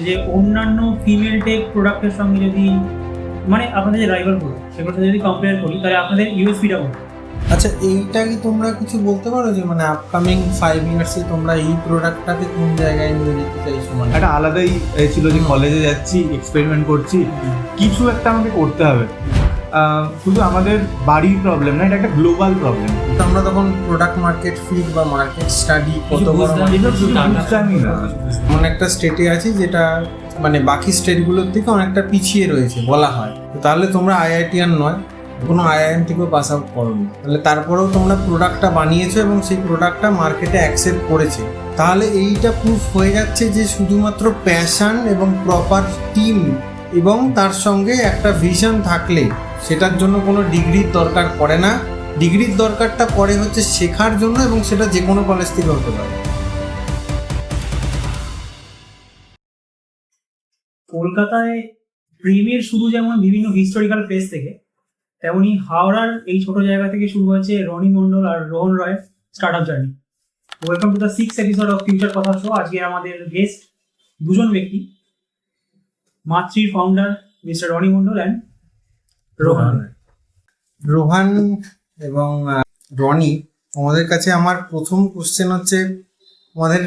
যে অন্যান্য female take প্রোডাক্টের সঙ্গে যদি মানে আপনাদের যে রাইভাল প্রোডাক্ট সেগুলোর সাথে যদি কম্পেয়ার করি তাহলে আপনাদের ইউএসপিটা বলুন। আচ্ছা, এইটা কি তোমরা কিছু বলতে পারো যে মানে আপকামিং 5 ইয়ার্সে তোমরা এই প্রোডাক্টটাকে কোন জায়গায় নিয়ে যেতে চাইছো? মানে একটা আলাদাই ছিল যে কলেজে যাচ্ছি, এক্সপেরিমেন্ট করছি, কিছু একটা আমাকে করতে হবে। শুধু আমাদের বাড়ির প্রবলেম না, এটা একটা গ্লোবাল প্রবলেম। আমরা তখন প্রোডাক্ট মার্কেট ফিট বা মার্কেট স্টাডি কত বড় বুঝতামই না। এমন একটা স্টেটে আছি যেটা মানে বাকি স্টেটগুলোর থেকে অনেকটা পিছিয়ে রয়েছে বলা হয়। তো তাহলে তোমরা আইআইটিয়ান নয়, কোনো আইআইএম থেকেও পাস আউট করোনি, তাহলে তারপরেও তোমরা প্রোডাক্টটা বানিয়েছো এবং সেই প্রোডাক্টটা মার্কেটে অ্যাকসেপ্ট করেছে। তাহলে এইটা প্রুফ হয়ে যাচ্ছে যে শুধুমাত্র প্যাশন এবং প্রপার টিম এবং তার সঙ্গে একটা ভিশন থাকলে সেটার জন্য কোনো ডিগ্রির দরকার পড়ে না। ডিগ্রির দরকারটা পড়ে হচ্ছে শেখার জন্য, এবং সেটা যে কোনো কলেজ থেকে হতে পারে। কলকাতায় প্রেমের শুরু যেমন বিভিন্ন হিস্টোরিক্যাল প্লেস থেকে, তেমনি হাওড়ার এই ছোট জায়গা থেকে শুরু হয়েছে রনি মণ্ডল আর রোহন রয়ের startup journey. Welcome to the 6th episode of future কথা শো। আজকে আমাদের গেস্ট দুজন ব্যক্তি, মাতৃর founder mister Roni Mondal and Rohan এবং রনি। তোমাদের কাছে আমার প্রথম কোশ্চেন হচ্ছে, তোমাদের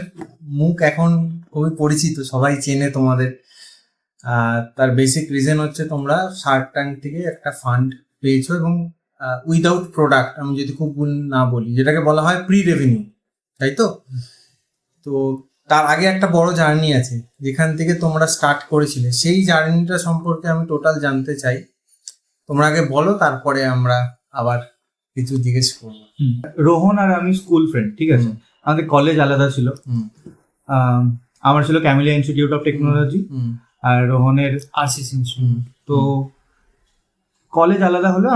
মুখ এখন খুবই পরিচিত, সবাই চেনে তোমাদের। তার বেসিক রিজন হচ্ছে তোমরা শার্ক ট্যাঙ্ক থেকে একটা ফান্ড পেয়েছো, এবং উইদাউট প্রোডাক্ট, আমি যদি খুব ভুল না বলি, যেটাকে বলা হয় প্রি রেভিনিউ, তাই তো? তো তার আগে একটা বড় জার্নি আছে যেখান থেকে তোমরা স্টার্ট করেছিলে। সেই জার্নিটা সম্পর্কে আমি টোটাল জানতে চাই। তোমরা আগে বলো, তারপরে আমরা আবার কিছু জিজ্ঞেস করবো। রোহন আর আমি স্কুল ফ্রেন্ড, ঠিক আছে? আমাদের কলেজ আলাদা ছিল। আমার ছিল ক্যামিলিয়া ইনস্টিটিউট অফ টেকনোলজি, আর রোহনের আরসিসি। তো কলেজ আলাদা হলো।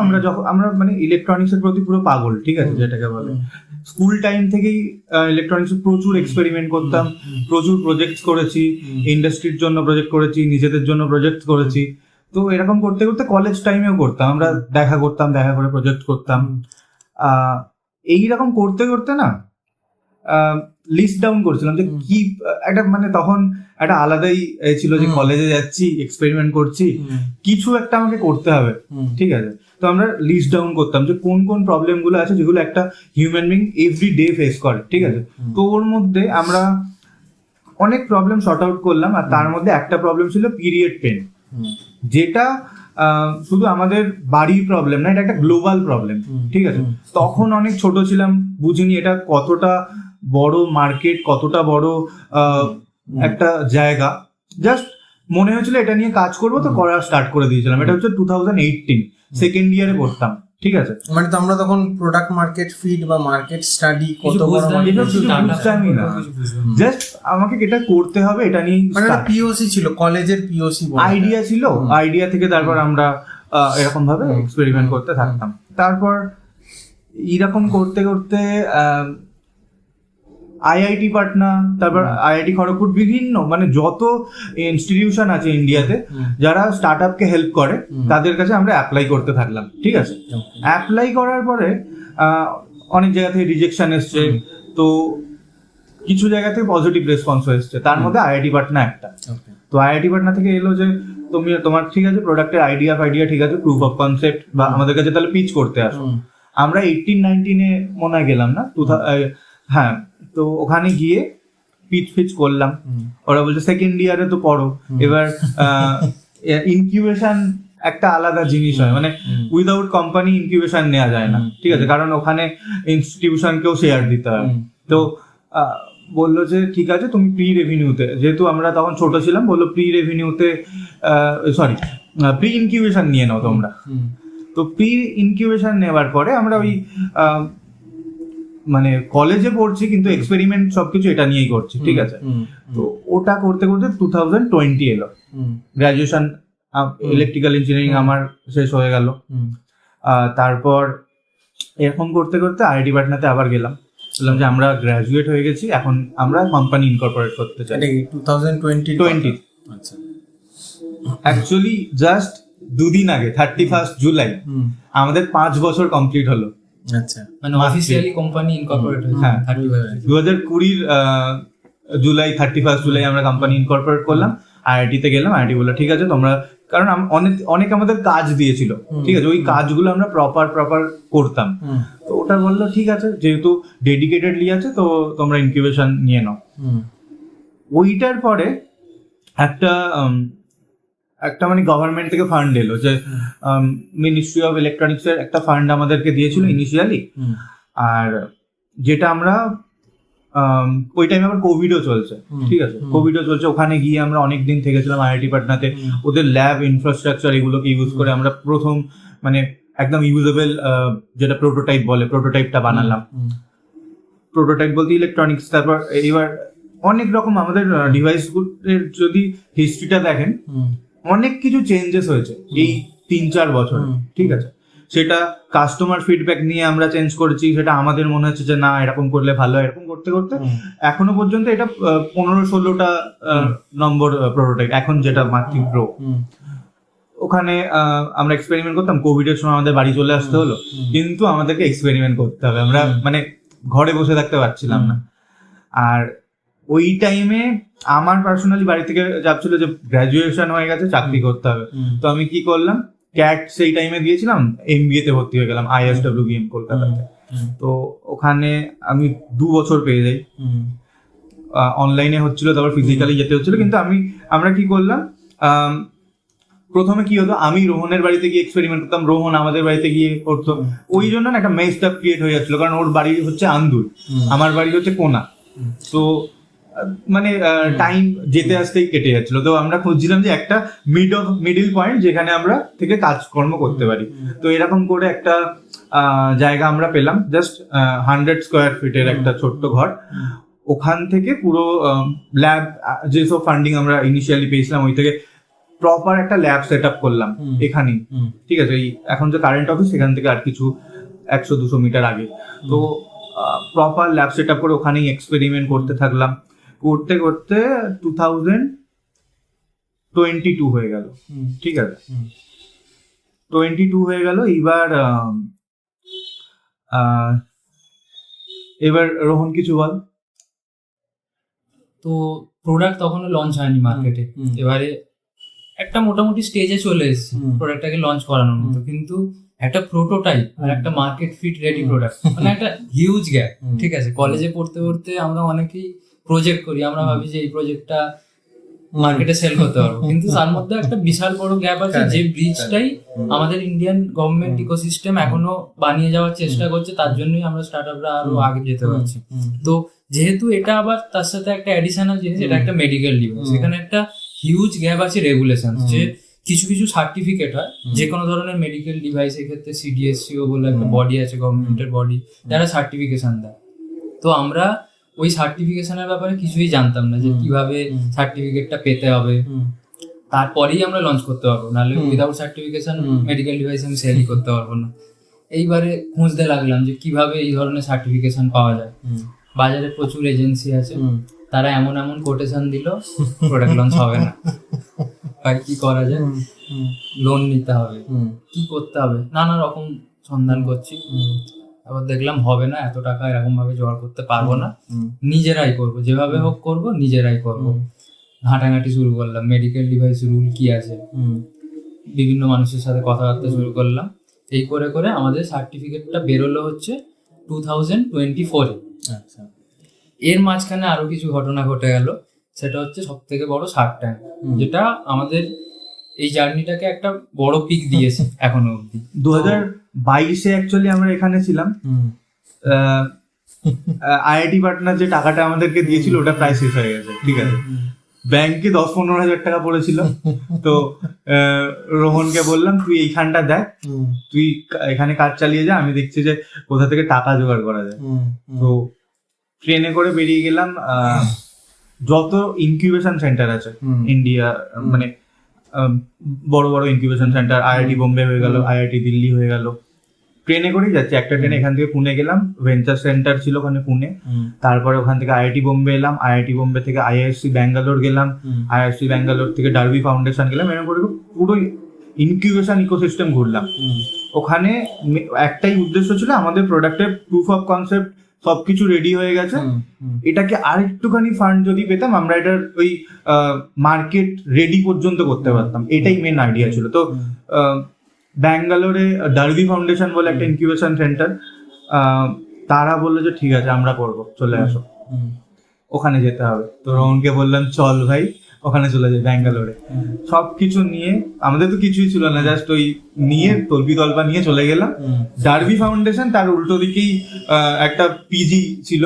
আমরা মানে ইলেকট্রনিক্সের প্রতি পুরো পাগল, ঠিক আছে, যেটাকে বলে। স্কুল টাইম থেকেই ইলেকট্রনিক্সে প্রচুর এক্সপেরিমেন্ট করতাম, প্রচুর প্রজেক্ট করেছি, ইন্ডাস্ট্রির জন্য প্রজেক্ট করেছি, নিজেদের জন্য প্রজেক্ট করেছি। তো এরকম করতে করতে কলেজ টাইমেও করতাম, আমরা দেখা করে প্রজেক্ট করতাম। এইরকম করতে করতে না লিস্ট ডাউন করছিলাম যে কি একটা, মানে তখন একটা আলাদাই ছিল যে কলেজে যাচ্ছি, এক্সপেরিমেন্ট করছি, কিছু একটা আমাকে করতে হবে, ঠিক আছে? তো আমরা লিস্ট ডাউন করতাম যে কোন কোন প্রবলেম গুলো আছে যেগুলো একটা human being every day face করে, ঠিক আছে? তো ওর মধ্যে আমরা অনেক প্রবলেম শর্ট আউট করলাম, আর তার মধ্যে একটা প্রবলেম ছিল পিরিয়ড পেন, যেটা শুধু আমাদের বাড়ির প্রবলেম না, এটা একটা গ্লোবাল প্রবলেম, ঠিক আছে? তখন অনেক ছোট ছিলাম, বুঝিনি এটা কতটা বড় মার্কেট, কতটা বড় একটা জায়গা। জাস্ট মনে হয়েছিল এটা নিয়ে কাজ করবো, তো করা স্টার্ট করে দিয়েছিলাম। এটা হচ্ছে 2018 সেকেন্ড ইয়ারে পড়তাম, ঠিক আছে? মানে তোমরা তখন প্রোডাক্ট মার্কেট ফিট বা মার্কেট স্টাডি কত বড় বুঝতামই না, জাস্ট আমাকে এটা করতে হবে, এটা নিয়ে মানে পিওসি ছিল, কলেজের পিওসি আইডিয়া ছিল। আইডিয়া থেকে তারপর আমরা এরকম ভাবে এক্সপেরিমেন্ট করতে থাকতাম। তারপর এইরকম করতে করতে আইআইটি পাটনা, তারপর আইআইটি খড়গপুর, বিভিন্ন মানে যত ইনস্টিটিউশন আছে ইন্ডিয়াতে যারা স্টার্ট আপকে হেল্প করে, তাদের কাছে আমরা অ্যাপ্লাই করতে থাকলাম, ঠিক আছে? অ্যাপ্লাই করার পরে অনেক জায়গা থেকে রিজেকশন এসছে, তো কিছু জায়গা থেকে পজিটিভ রেসপন্স এসছে, তার মধ্যে আইআইটি পাটনা একটা। তো আইআইটি পাটনা থেকে এলো যে তোমার ঠিক আছে প্রোডাক্টের আইডিয়া ঠিক আছে, প্রুফ অফ কনসেপ্ট, বা আমাদের কাছে তাহলে পিচ করতে আসো। আমরা 18-19 মনে হয় গেলাম না, হ্যাঁ। তো ওখানে গিয়ে পিচ করলাম। ওরা বলছে সেকেন্ড ইয়ারে তো পড়ো, এবার ইনকিউবেশন একটা আলাদা জিনিস হয়, মানে উইদাউট কোম্পানি ইনকিউবেশন নেওয়া যায় না, ঠিক আছে? কারণ ওখানে ইনস্টিটিউশনকেও শেয়ার দিতে হয়। তো বললো যে ঠিক আছে তুমি প্রি রেভিনিউতে, যেহেতু আমরা তখন ছোট ছিলাম, বললো প্রি রেভিনিউতে প্রি ইনকিউবেশন নিয়ে নাও তোমরা। তো প্রি ইনকিউবেশন নেওয়ার পরে আমরা ওই মানে কলেজে পড়ছি কিন্তু এক্সপেরিমেন্ট সবকিছু এটা নিয়েই করছি, ঠিক আছে? তো ওটা করতে করতে 2020 এলো, গ্রাজুয়েশন ইলেকট্রিক্যাল ইঞ্জিনিয়ারিং আমার শেষ হয়ে গেল। তারপর এরকম করতে করতে আইআইটি পাটনাতে আবার গেলাম, বললাম যে আমরা গ্রাজুয়েট হয়ে গেছি, এখন আমরা কোম্পানি ইনকর্পোরেট করতে চাই। 2020 আচ্ছা, অ্যাকচুয়ালি জাস্ট দুদিন আগে 31 জুলাই আমাদের 5 বছর কমপ্লিট হলো। আচ্ছা, মানে অফিসিয়ালি কোম্পানি ইনকর্পোরেট হয়েছে। হ্যাঁ, 2020 জুলাই 31 জুলাই আমরা কোম্পানি ইনকর্পোরেট করলাম। আইআইটিতে গেলাম, আইআইটি বললো ঠিক আছে তোমরা, কারণ অনেক আমাদের কাজ দিয়েছিল, ঠিক আছে, ওই কাজগুলো আমরা প্রপার করতাম। তো ওটা বললো ঠিক আছে, যেহেতু ডেডিকেটেডলি আছে তো তোমরা ইনকিউবেশন নিয়ে নাও। ওইটার পরে একটা মানে গভর্নমেন্ট থেকে ফান্ড এলো, যে মিনিস্ট্রি অফ ইলেকট্রনিক্স এর একটা ফান্ড আমাদেরকে দিয়েছিল ইনিশিয়ালি। আর যেটা আমরা ওই টাইমে আবার কোভিডও চলছে, ঠিক আছে, কোভিডও চলছে, ওখানে গিয়ে আমরা অনেক দিন থেকেছিলাম আইআইটি পাটনাতে। ওদের ল্যাব ইনফ্রাস্ট্রাকচার এগুলোকে ইউজ করে আমরা প্রথম মানে একদম ইউজেবল যেটা প্রোটোটাইপ বলে, প্রোটোটাইপটা বানালাম। প্রোটোটাইপ বলতে ইলেকট্রনিক্স। তারপর এবার অনেক রকম আমাদের ডিভাইসগুলোর যদি হিস্ট্রিটা দেখেন, অনেক কিছু চেঞ্জেস হয়েছে এই 3-4 বছর, ঠিক আছে। সেটা কাস্টমার ফিডব্যাক নিয়ে আমরা চেঞ্জ করেছি, সেটা আমাদের মনে হচ্ছে যে না এরকম করলে ভালো, এরকম করতে করতে এখনো পর্যন্ত এটা 15-16টা নম্বর প্রোটোটাইপ এখন, যেটা মাতৃ প্রো। ওখানে আমরা এক্সপেরিমেন্ট করতাম। কোভিড এর সময় আমাদের বাড়ি চলে আসতে হলো, কিন্তু আমাদেরকে এক্সপেরিমেন্ট করতে হবে, আমরা মানে ঘরে বসে থাকতে পারছিলাম না। আর ওই টাইমে আমার পার্সোনালি বাড়ি থেকে চাপছিল যে গ্রাজুয়েশন হয়ে গেছে, চাকরি করতে হবে। তো আমি কি করলাম, ক্যাট সেই টাইমে দিয়েছিলাম, এমবিএ তে ভর্তি হয়ে গেলাম ISWBM কলকাতাতে। তো ওখানে আমি 2 বছর পেয়ে যাই। অনলাইনে হচ্ছিল, তারপর ফিজিক্যালি যেতে হচ্ছিল। কিন্তু আমরা কি করলাম, প্রথমে কি হতো, আমি রোহনের বাড়িতে গিয়ে এক্সপেরিমেন্ট করতাম, রোহন আমাদের বাড়িতে গিয়ে করতো। ওই জন্য একটা মেসড আপ ক্রিয়েট হয়ে যাচ্ছিল, কারণ ওর বাড়ি হচ্ছে আন্দুল, আমার বাড়ি হচ্ছে কোনা। তো মানে টাইম যেতে আসতেই কেটে যাচ্ছিল। তো আমরা খুঁজছিলাম যে একটা মিডল পয়েন্ট যেখানে আমরা থেকে কাজকর্ম করতে পারি। তো এরকম করে একটা জায়গা আমরা পেলাম, জাস্ট 100 স্কোয়ার ফিটের একটা ছোট্ট ঘর। ওখান থেকে পুরো ল্যাব, যেসব ফান্ডিং আমরা ইনিশিয়ালি পেয়েছিলাম, ওই থেকে প্রপার একটা ল্যাব সেট আপ করলাম এখানেই, ঠিক আছে। এই এখন যে কারেন্ট অফিস, সেখান থেকে আর কিছু 100-200 মিটার আগে। তো প্রপার ল্যাব সেট আপ করে ওখানেই এক্সপেরিমেন্ট করতে থাকলাম। করতে করতে 2022 হয়ে গেল, ঠিক আছে। 22 হয়ে গেল। এবার রোহন কিছু বল। তো প্রোডাক্ট তখনও লঞ্চ হয়নি মার্কেটে, এবারে একটা মোটামুটি স্টেজে চলে এসেছে প্রোডাক্টটাকে লঞ্চ করানোর মতো, কিন্তু একটা প্রোটোটাইপ আর একটা মার্কেট ফিট রেডি প্রোডাক্ট, মানে একটা হিউজ গ্যাপ, ঠিক আছে। কলেজে পড়তে পড়তে আমরা অনেকেই প্রজেক্ট করি, আমরা ভাবি যে এই প্রজেক্টটা মার্কেটে সেল করতে পারবো, কিন্তু তার মধ্যে একটা বিশাল বড় গ্যাপ আছে, যে ব্রিজটাই আমাদের ইন্ডিয়ান গভর্নমেন্ট ইকোসিস্টেম এখনো বানিয়ে যাওয়ার চেষ্টা করছে। তার জন্যই আমরা স্টার্টআপরা আরো আগে যেতে পারছি। তো যেহেতু এটা আবার তার সাথে একটা অ্যাডিশনাল জিনিস, এটা একটা মেডিকেল ডিভাইস, এখানে একটা হিউজ গ্যাপ আছে রেগুলেশন, যে কিছু কিছু সার্টিফিকেট হয় যে কোনো ধরনের মেডিকেল ডিভাইসের ক্ষেত্রে। CDSCO বলে একটা বডি আছে, গভর্নমেন্টের বডি, যারা সার্টিফিকেশন দেয়। তো আমরা ওই সার্টিফিকেশনের ব্যাপারে কিছুই জানতাম না, যে কিভাবে সার্টিফিকেটটা পেতে হবে, তারপরেই আমরা লঞ্চ করতে পারবো, নাহলে উইদাউট সার্টিফিকেশন মেডিকেল ডিভাইস আমি সেলই করতে পারবো না। এইবারে খুঁজতে লাগলাম যে কিভাবে এই ধরনের সার্টিফিকেশন পাওয়া যায়। বাজারে প্রচুর এজেন্সি আছে, তারা এমন এমন কোটেশন দিল, প্রোডাক্ট লঞ্চ হবে না। ভাই কি করা যায়, লোন নিতে হবে, কি করতে হবে, নানা রকম সন্ধান করছি। আবার দেখলাম হবে না, এত টাকা এরকম ভাবে জোগাড় করতে পারবো না, নিজেরাই করবো, যেভাবে হোক করবো, নিজেরাই করবো। ঘাটাঘাটি শুরু করলাম, মেডিকেল ডিভাইস রুল কি আছে, বিভিন্ন মানুষের সাথে কথাবার্তা শুরু করলাম। এই করে করে আমাদের সার্টিফিকেটটা বেরোলো হচ্ছে 2024-এ। আচ্ছা। এর মাঝখানে আরো কিছু ঘটনা ঘটে গেল, সেটা হচ্ছে সব থেকে বড় শার্ক ট্যাঙ্ক, যেটা আমাদের এই জার্নিটাকে একটা বড় পিক দিয়েছে এখনো অব্দি। 2022-এ অ্যাকচুয়ালি আমরা এখানে ছিলাম। আইআইটি পাটনার যে টাকাটা আমাদেরকে দিয়েছিল ওটা প্রায় শেষ হয়ে গেছে, ঠিক আছে। ব্যাংকে 10-15 হাজার টাকা পড়েছিল। তো রোহনকে বললাম তুই এইখানটা দেখ, তুই এখানে কাজ চালিয়ে যা, আমি দেখছি যে কোথা থেকে টাকা জোগাড় করা যায়। তো ট্রেনে করে বেরিয়ে গেলাম। যত ইনকিউবেশন সেন্টার আছে ইন্ডিয়া, মানে বড় বড় ইনকিউবেশন সেন্টার, আইআইটি বোম্বে হয়ে গেল, আইআইটি দিল্লি হয়ে গেল, ট্রেনে করেই যাচ্ছি। একটা ট্রেনে এখান থেকে পুনে গেলাম, ভেঞ্চার সেন্টার ছিল ওখানে পুনে। তারপরে ওখান থেকে আইআইটি বোম্বে এলাম, আইআইটি বোম্বে থেকে IISc ব্যাঙ্গালোর গেলাম, IISc ব্যাঙ্গালোর থেকে ডার্বি ফাউন্ডেশন গেলাম। এরকম করে পুরো ইনকিউবেশন ইকোসিস্টেম ঘুরলাম। ওখানে একটাই উদ্দেশ্য ছিল আমাদের প্রোডাক্টের প্রুফ অফ কনসেপ্ট সবকিছু রেডি হয়ে গেছে, এটাকে আরেকটুখানি ফান্ড যদি পেতাম আমরা এটার ওই মার্কেট রেডি পর্যন্ত করতে পারতাম, এটাই মেন আইডিয়া ছিল। তো ব্যাঙ্গালোরে ডার্বি ফাউন্ডেশন বলে একটা ইনকিউবেশন সেন্টার, তারা বললো যে ঠিক আছে আমরা করবো, চলে আসো, ওখানে যেতে হবে। তো রোহনকে বললাম চল ভাই ওখানে চলে যাই ব্যাঙ্গালোরে। সবকিছু নিয়ে, আমাদের তো কিছুই ছিল না, জাস্ট ওই নিয়ে তল্পি তল্পা নিয়ে চলে গেলাম। ডার্বি ফাউন্ডেশন তার উল্টো দিকেই একটা পিজি ছিল,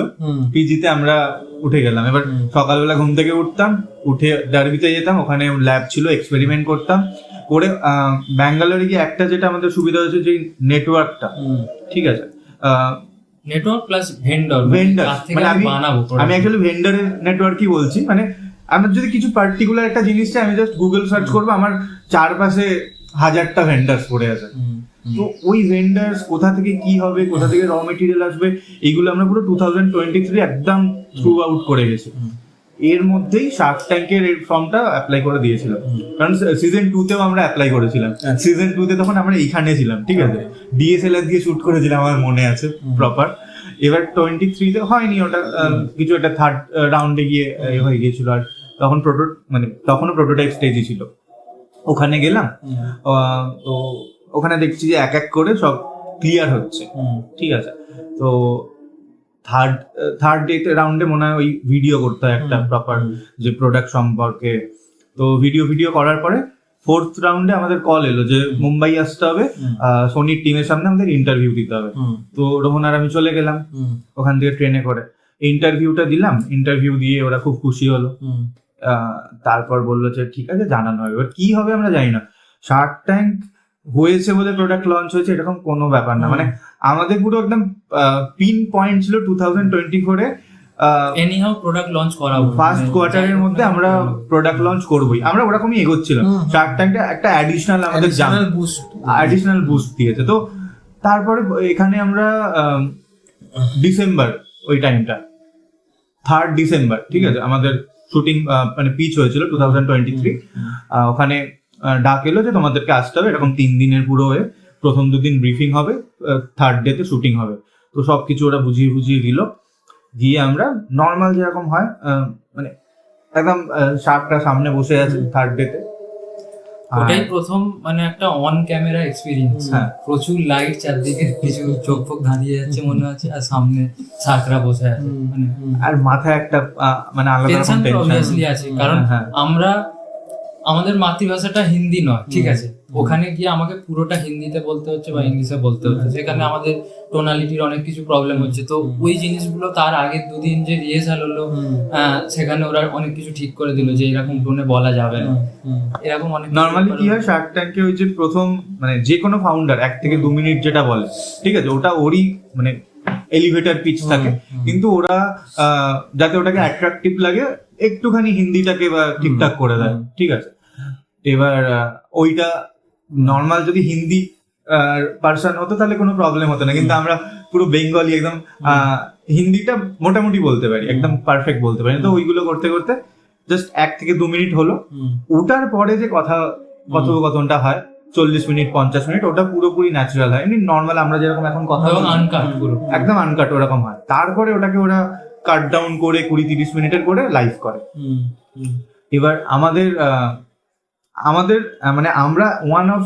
পিজিতে আমরা উঠে গেলাম। এবার সকালবেলা ঘুম থেকে উঠতাম, উঠে ডার্বিতে যেতাম, ওখানে ল্যাব ছিল, এক্সপেরিমেন্ট করতাম করে। ব্যাঙ্গালোরে গিয়ে একটা যেটা আমাদের সুবিধা হয়েছে যে নেটওয়ার্কটা, ঠিক আছে, নেটওয়ার্ক প্লাস ভেন্ডর মানে আমি অ্যাকচুয়ালি ভেন্ডরের নেটওয়ার্কই বলছি। মানে আমার যদি কিছু পার্টিকুলার একটা জিনিস চাই, আমি জাস্ট গুগল সার্চ করবো, আমার চারপাশে 1000টা ভেন্ডার্স পড়ে আছে। তো ওই ভেন্ডার্স কোথা থেকে কি হবে, কোথা থেকে র মেটেরিয়াল আসবে, এইগুলো আমরা পুরো 2023 একদম থ্রু আউট করে গেছি। এর মধ্যেই শার্ক ট্যাঙ্কের এর ফর্মটা অ্যাপ্লাই করে দিয়েছিলাম, কারণ সিজন 2তেও আমরা অ্যাপ্লাই করেছিলাম। সিজন 2তে তখন আমরা এইখানে ছিলাম, ঠিক আছে, ডিএসএলআর দিয়ে শুট করেছিলাম, আমার মনে আছে প্রপার। এবার 23তে হয়নি ওটা, কিছু একটা থার্ড রাউন্ডে গিয়ে হয়ে গিয়েছিল। আর তখন তখনও প্রোটোটাইপ স্টেজই ছিল। ওখানে গেলাম, তো ওখানে দেখছি যে এক এক করে সব ক্লিয়ার হচ্ছে, ঠিক আছে। তো থার্ড রাউন্ডে মনে হয় ওই ভিডিও করতে হয় একটা প্রপার, যে প্রোডাক্ট সম্পর্কে। তো ভিডিও করার পরে 4th রাউন্ডে আমাদের কল এলো যে মুম্বাই আসতে হবে, সোনির টিমের সামনে আমাদের ইন্টারভিউ দিতে হবে। তো রোহন আর আমি চলে গেলাম ওখান থেকে ট্রেনে করে, ইন্টারভিউটা দিলাম। ইন্টারভিউ দিয়ে ওরা খুব খুশি হলো। তারপর বললো যে ঠিক আছে জানানো হবে। এবার কি হবে আমরা জানি না, শার্ক ট্যাঙ্ক হয়েছে বলে প্রোডাক্ট লঞ্চ হয়েছে এরকম কোনো ব্যাপার না। মানে আমাদের পুরো একদম পিন পয়েন্ট ছিল 2024-এ এনিহাউ প্রোডাক্ট লঞ্চ করাবো, ফার্স্ট কোয়ার্টারের মধ্যে আমরা প্রোডাক্ট লঞ্চ করবোই। আমরা ওরকমই এগোচ্ছিলাম। শার্ক ট্যাঙ্কটা একটা অ্যাডিশনাল আমাদের অ্যাডিশনাল বুস্ট দিয়েছে। তো তারপরে এখানে আমরা ডিসেম্বর, ওই টাইমটা 3rd ডিসেম্বর, ঠিক আছে, আমাদের শুটিং মানে পিচ হয়েছিল 2023। ওখানে ডাক এলো যে তোমাদেরকে আসতে হবে, এরকম 3 দিনের পুরো হয়ে, প্রথম 2 দিন ব্রিফিং হবে, 3rd ডেতে শুটিং হবে। তো সবকিছু ওরা বুঝিয়ে দিল। গিয়ে আমরা নর্মাল যেরকম হয়, মানে একদম শার্কটা সামনে বসে আছে 3rd ডেতে। ওটাই প্রথম মানে একটা অন ক্যামেরা এক্সপিরিয়েন্স। প্রচুর লাইট, চারদিকে কিছু চোখ ফোক ধাঁধিয়ে যাচ্ছে মনে হচ্ছে, আর সামনে শার্করা বসে আছে, মানে আর মাথায় একটা মানে আলাদা রকম টেনশন অবভিয়াসলি আছে। কারণ আমরা, আমাদের মাতৃভাষাটা হিন্দি নয়, ঠিক আছে, ওখানে গিয়ে আমাকে পুরোটা হিন্দিতে বলতে হচ্ছে বা ইংলিশে বলতে হচ্ছে, সেখানে আমাদের টোনালিটির অনেক কিছু প্রবলেম হচ্ছে। তো ওই জিনিসগুলো তার আগের 2 দিন যে রিহার্সাল হলো, সেখানে ওরা অনেক কিছু ঠিক করে দিল যে এরকম টোনে বলা যাবে না, এরকম অনেক। নর্মালি কি হয়, শার্ক ট্যাঙ্কে ওই যে প্রথম মানে যে কোনো ফাউন্ডার 1 থেকে 2 মিনিট যেটা বলে, ঠিক আছে, ওটা ওরই মানে এলিভেটর পিচ থাকে, কিন্তু ওরা যাতে ওটাকে অ্যাট্রাকটিভ লাগে একটুখানি হিন্দিটাকে বা ঠিকঠাক করে দেয়, ঠিক আছে। এবার ওইটা নর্মাল যদি হিন্দি পার্সন হতো তাহলে কোনো প্রবলেম হতো না, কিন্তু আমরা পুরো বেঙ্গলি একদম হিন্দিটা মোটামুটি বলতে পারি, একদম পারফেক্ট বলতে পারি। তো ওইগুলো করতে করতে জাস্ট 1 থেকে 2 মিনিট হলো। ওটার পরে যে কথোপকথনটা হয় 40 মিনিট 50 মিনিট, ওটা পুরোপুরি ন্যাচারাল হয়, এমনি নর্মাল আমরা যেরকম এখন কথা একদম আনকাট ওরকম হয়। তারপরে ওটাকে ওরা কাট ডাউন করে 20-30 মিনিটের করে লাইভ করে। এবার আমাদের মানে আমরা ওয়ান অফ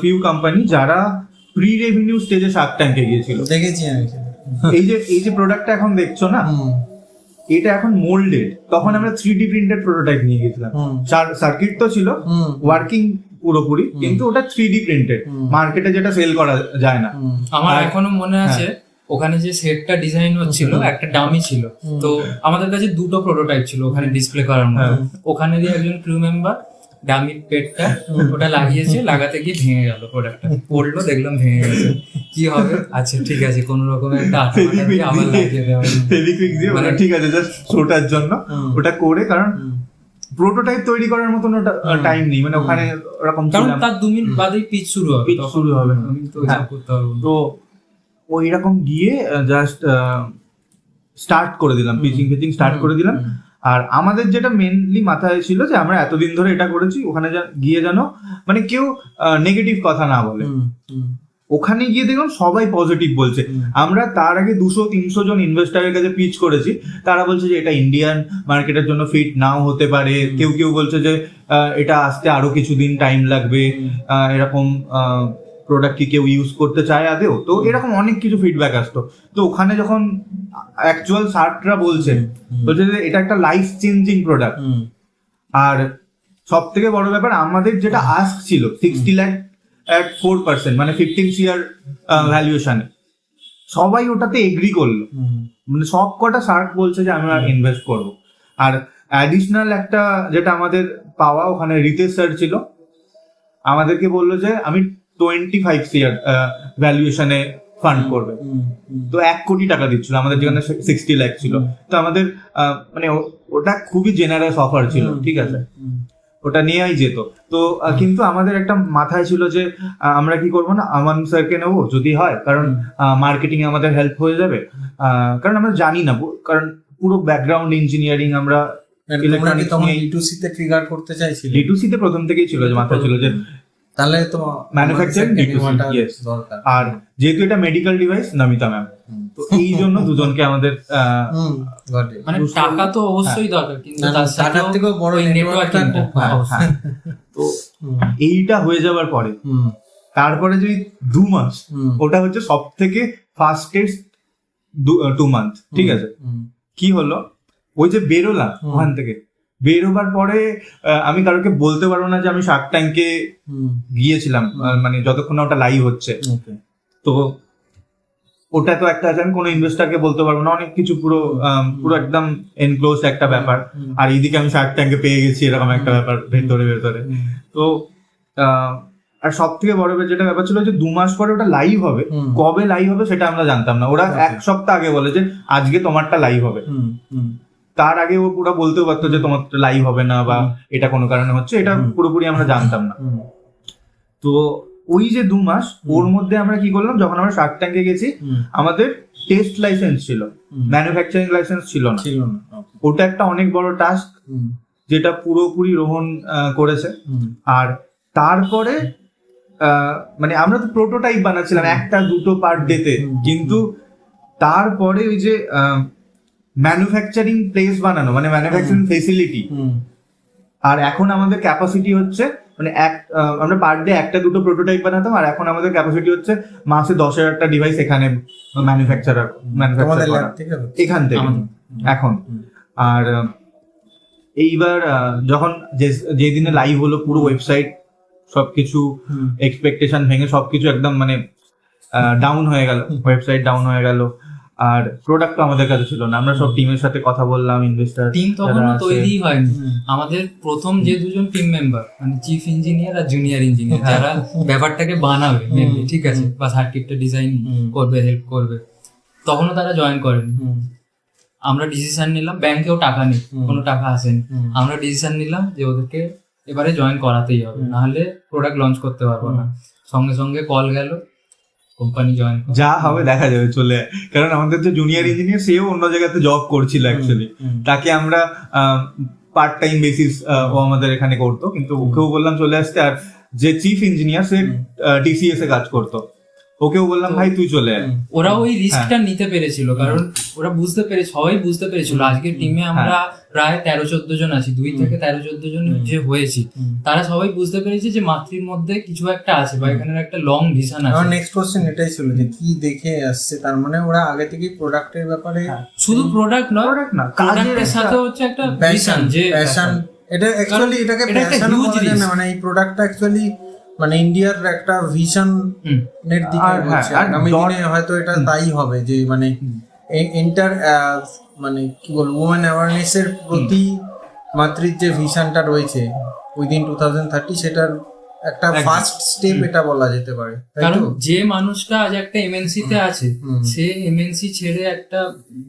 ফিউ কোম্পানি যারা প্রি রেভিনিউ স্টেজে শার্ক ট্যাঙ্কে গিয়েছিল। দেখেছি আমি। এই যে প্রোডাক্টটা এখন দেখছো না, এটা এখন মোল্ডেড। তখন আমরা 3D প্রিন্টেড প্রোটোটাইপ নিয়ে গেছিলাম। সার্কিট তো ছিল ওয়ার্কিং পুরোপুরি, কিন্তু ওটা 3D প্রিন্টেড, মার্কেটে যেটা সেল করা যায় না। আমার এখনো মনে আছে ওখানে যে সেটটা ডিজাইন হচ্ছিল, একটা ডামি ছিল। তো আমাদের কাছে 2টো প্রোটোটাইপ ছিল ওখানে ডিসপ্লে করার মতো। ওখানে দিয়ে একজন ক্রু মেম্বার ডামির পেটটা ওটা লাগিয়েছে, লাগাতে গিয়ে ভেঙে গেল প্রোডাক্টটা, পড়লো দেখলাম ভেঙে গেছে। কি হবে, আচ্ছা ঠিক আছে, কোন রকমের একটা আঠা দিয়ে আবার লাগিয়ে দেওয়া, ফেভিকুইক দিয়ে মানে ঠিক আছে, জাস্ট শোটার জন্য ওটা করে। কারণ প্রোটোটাইপ তৈরি করার মতন ওটা টাইম নেই, মানে ওখানে ওরকম, কারণ তার 2 মিনিট বাদেই পিচ শুরু হবে। আমি তো ওইসব করতে পারবো না। তো ওই রকম গিয়ে জাস্ট স্টার্ট করে দিলাম, পিচিং স্টার্ট করে দিলাম। আর আমাদের যেটা মেনলি মাথায় ছিল যে আমরা এতদিন ধরে এটা করেছি, ওখানে গিয়ে যেন মানে কেউ নেগেটিভ কথা না বলে। ওখানে গিয়ে দেখলাম সবাই পজিটিভ বলছে। আমরা তার আগে 200-300 জন ইনভেস্টারের কাছে পিচ করেছি, তারা বলছে যে এটা ইন্ডিয়ান মার্কেটের জন্য ফিট নাও হতে পারে, কেউ কেউ বলছে যে এটা আসতে আরো কিছুদিন টাইম লাগবে, এরকম প্রোডাক্ট কি কেউ ইউজ করতে চায় আদেও, তো এরকম অনেক কিছু ফিডব্যাক আসতো। তো ওখানে যখন অ্যাকচুয়াল সার্টরা বলছে যে এটা একটা লাইফ চেঞ্জিং প্রোডাক্ট, আর সব থেকে বড় ব্যাপার আমাদের যেটা আস্ক ছিল 60 লাখ at 4%, মানে 15 CR ভ্যালুয়েশনে, সবাই ওটাতে এগ্রি করলো। মানে সব কটা শার্ক বলছে যে আমরা ইনভেস্ট করব। আর অ্যাডিশনাল একটা যেটা আমাদের পাওয়া, ওখানে রিতেশ স্যার ছিল, আমাদেরকে বললো যে আমি 25 CR ভ্যালুয়েশনে ফান্ড করবে। তো 1 কোটি টাকা দিচ্ছিল আমাদের, যেখানে 60 লাখ ছিল। তো আমাদের মানে ওটা খুবই জেনারেস অফার ছিল, ঠিক আছে, ওটা নিয়েই যেত। তো কিন্তু আমাদের একটা মাথায় ছিল যে আমরা কি করবো না, আমান স্যারকে নেবো যদি হয়, কারণ মার্কেটিং এ আমাদের হেল্প হয়ে যাবে। কারণ আমরা জানি না, কারণ পুরো ব্যাকগ্রাউন্ড ইঞ্জিনিয়ারিং আমরা ইলেকট্রনিক্স নিয়ে D2C তে ট্রিগার করতে চাইছিলাম। D2C তে প্রথম থেকেই ছিল, যে মাথায় ছিল যে তাহলে তো ম্যানুফ্যাকচারিং D2C, yes। আর যেহেতু এটা মেডিকেল ডিভাইস, নমিতা ম্যাম, তো এই জন্য দুজনকে আমাদের মানে টাকা তো অবশ্যই দরকার, কিন্তু টাকার থেকেও বড় নেটওয়ার্কটা। তো এইটা হয়ে যাওয়ার পরে তারপরে যদি 2 মাস, ওটা হচ্ছে সব থেকে ফাস্টেস্ট 2 মান্থ, ঠিক আছে। কি হলো, ওই যে বেরোলাম ওখান থেকে, বেরোবার পরে আমি কারোকে বলতে পারবো না যে আমি শার্ক ট্যাঙ্কে গিয়েছিলাম, মানে যতক্ষণ না ওটা লাইভ হচ্ছে। তো ওটা তো একটা আছে, আমি কোনো ইনভেস্টারকে বলতে পারবো না, অনেক কিছু পুরো একদম এনক্লোজ একটা ব্যাপার। আর এইদিকে আমি শার্ক ট্যাঙ্কে পেয়ে গেছি, এরকম একটা ব্যাপার ভেতরে ভেতরে। তো আর সব থেকে বড় যেটা ব্যাপার ছিল যে 2 মাস পরে ওটা লাইভ হবে, কবে লাইভ হবে সেটা আমরা জানতাম না। ওরা 1 সপ্তাহ আগে বলে যে আজকে তোমারটা লাইভ হবে, তার আগে ও পুরো বলতেও পারতো যে তোমার লাইভ হবে না, বা এটা কোনো কারণে হচ্ছে, এটা পুরোপুরি আমরা জানতাম না। তো ওই যে 2 মাস, ওর মধ্যে আমরা কি করলাম, যখন আমরা শার্ক ট্যাঙ্কে গেছি, আমাদের টেস্ট লাইসেন্স ছিল, ম্যানুফ্যাকচারিং লাইসেন্স ছিল না। ওটা একটা অনেক বড় টাস্ক, যেটা পুরোপুরি রোহন করেছে। আর তারপরে মানে আমরা তো প্রোটোটাইপ বানাচ্ছিলাম 1-2 পার ডেতে, কিন্তু তারপরে ওই যে ম্যানুফ্যাকচারিং প্লেস বানানো, মানে ম্যানুফ্যাকচারিং ফেসিলিটি, আর এখন আমাদের ক্যাপাসিটি হচ্ছে মানে আমরা পার ডে 1-2 প্রোটোটাইপ বানাতাম, আর এখন আমাদের ক্যাপাসিটি হচ্ছে মাসে 10,000টা ডিভাইস এখানে ম্যানুফ্যাকচার এখান থেকে এখন। আর এইবার যখন যে দিনে লাইভ হলো, পুরো ওয়েবসাইট সবকিছু এক্সপেকটেশন ভেঙে সবকিছু একদম মানে ডাউন হয়ে গেল, ওয়েবসাইট ডাউন হয়ে গেল। আর প্রোডাক্ট তো আমাদের কাছে ছিল না। আমরা সব টিমের সাথে কথা বললাম, ইনভেস্টার টিম তখনও তৈরি হয়নি। আমাদের প্রথম যে 2 জন টিম মেম্বার, মানে চিফ ইঞ্জিনিয়ার আর জুনিয়র ইঞ্জিনিয়ার, যারা ব্যাপারটাকে বানাবে মেনলি, ঠিক আছে, বা সার্কিটটা ডিজাইন করবে, হেল্প করবে, তখনও তারা জয়েন করেনি। আমরা ডিসিশন নিলাম, ব্যাংকেও টাকা নেই, কোনো টাকা আসেনি, আমরা ডিসিশন নিলাম যে ওদেরকে এবারে জয়েন করাতেই হবে, নাহলে প্রোডাক্ট লঞ্চ করতে পারবো না। সঙ্গে সঙ্গে কল গেল, কোম্পানি জয়েন, যা হবে দেখা যাবে, চলে। কারণ আমাদের যে জুনিয়র ইঞ্জিনিয়ার, সেও অন্য জায়গাতে জব করছিল অ্যাকচুয়ালি, তাকে আমরা পার্ট টাইম বেসিস ও আমাদের এখানে করতো, কিন্তু ওকেও বললাম চলে আসতে। আর যে চিফ ইঞ্জিনিয়ার, সে TCS এ কাজ করতো, ওকেও বললাম ভাই তুই চলে আয়। ওরা ওই রিস্কটা নিতে পেরেছিল, কারণ ওরা বুঝতে পেরে, সবাই বুঝতে পেরেছিল আজকের টিমে আমরা প্রায় 13-14 জন আছি, 2 থেকে 13-14 জন যে হয়েছি, তারা সবাই বুঝতে পেরেছে যে মাতৃর মধ্যে কিছু একটা আছে, বা এখানে একটা লং ভিশন আছে। আমার নেক্সট কোশ্চেন এটাই ছিল যে কি দেখে আসছে, তার মানে ওরা আগে থেকেই প্রোডাক্টের ব্যাপারে, শুধু প্রোডাক্ট নয়, প্রোডাক্টের সাথে হচ্ছে একটা ভিশন, যে প্যাশন। এটা অ্যাকচুয়ালি এটাকে প্যাশন বলা যায় না, মানে এই প্রোডাক্টটা অ্যাকচুয়ালি মানে ইন্ডিয়ার একটা ভিশন এর দিকে হচ্ছে। আগামী দিনে হয়তো এটা তাই হবে, যে মানে মানে কি বলবো, ওমেন অ্যাওয়ারনেস এর প্রতি মাতৃর যে ভিশনটা রয়েছে উইদিন 2030, সেটার একটা ফার্স্ট স্টেপ এটা বলা যেতে পারে। কারণ যে মানুষটা আজ একটা এমএনসি তে আছে, সে এমএনসি ছেড়ে একটা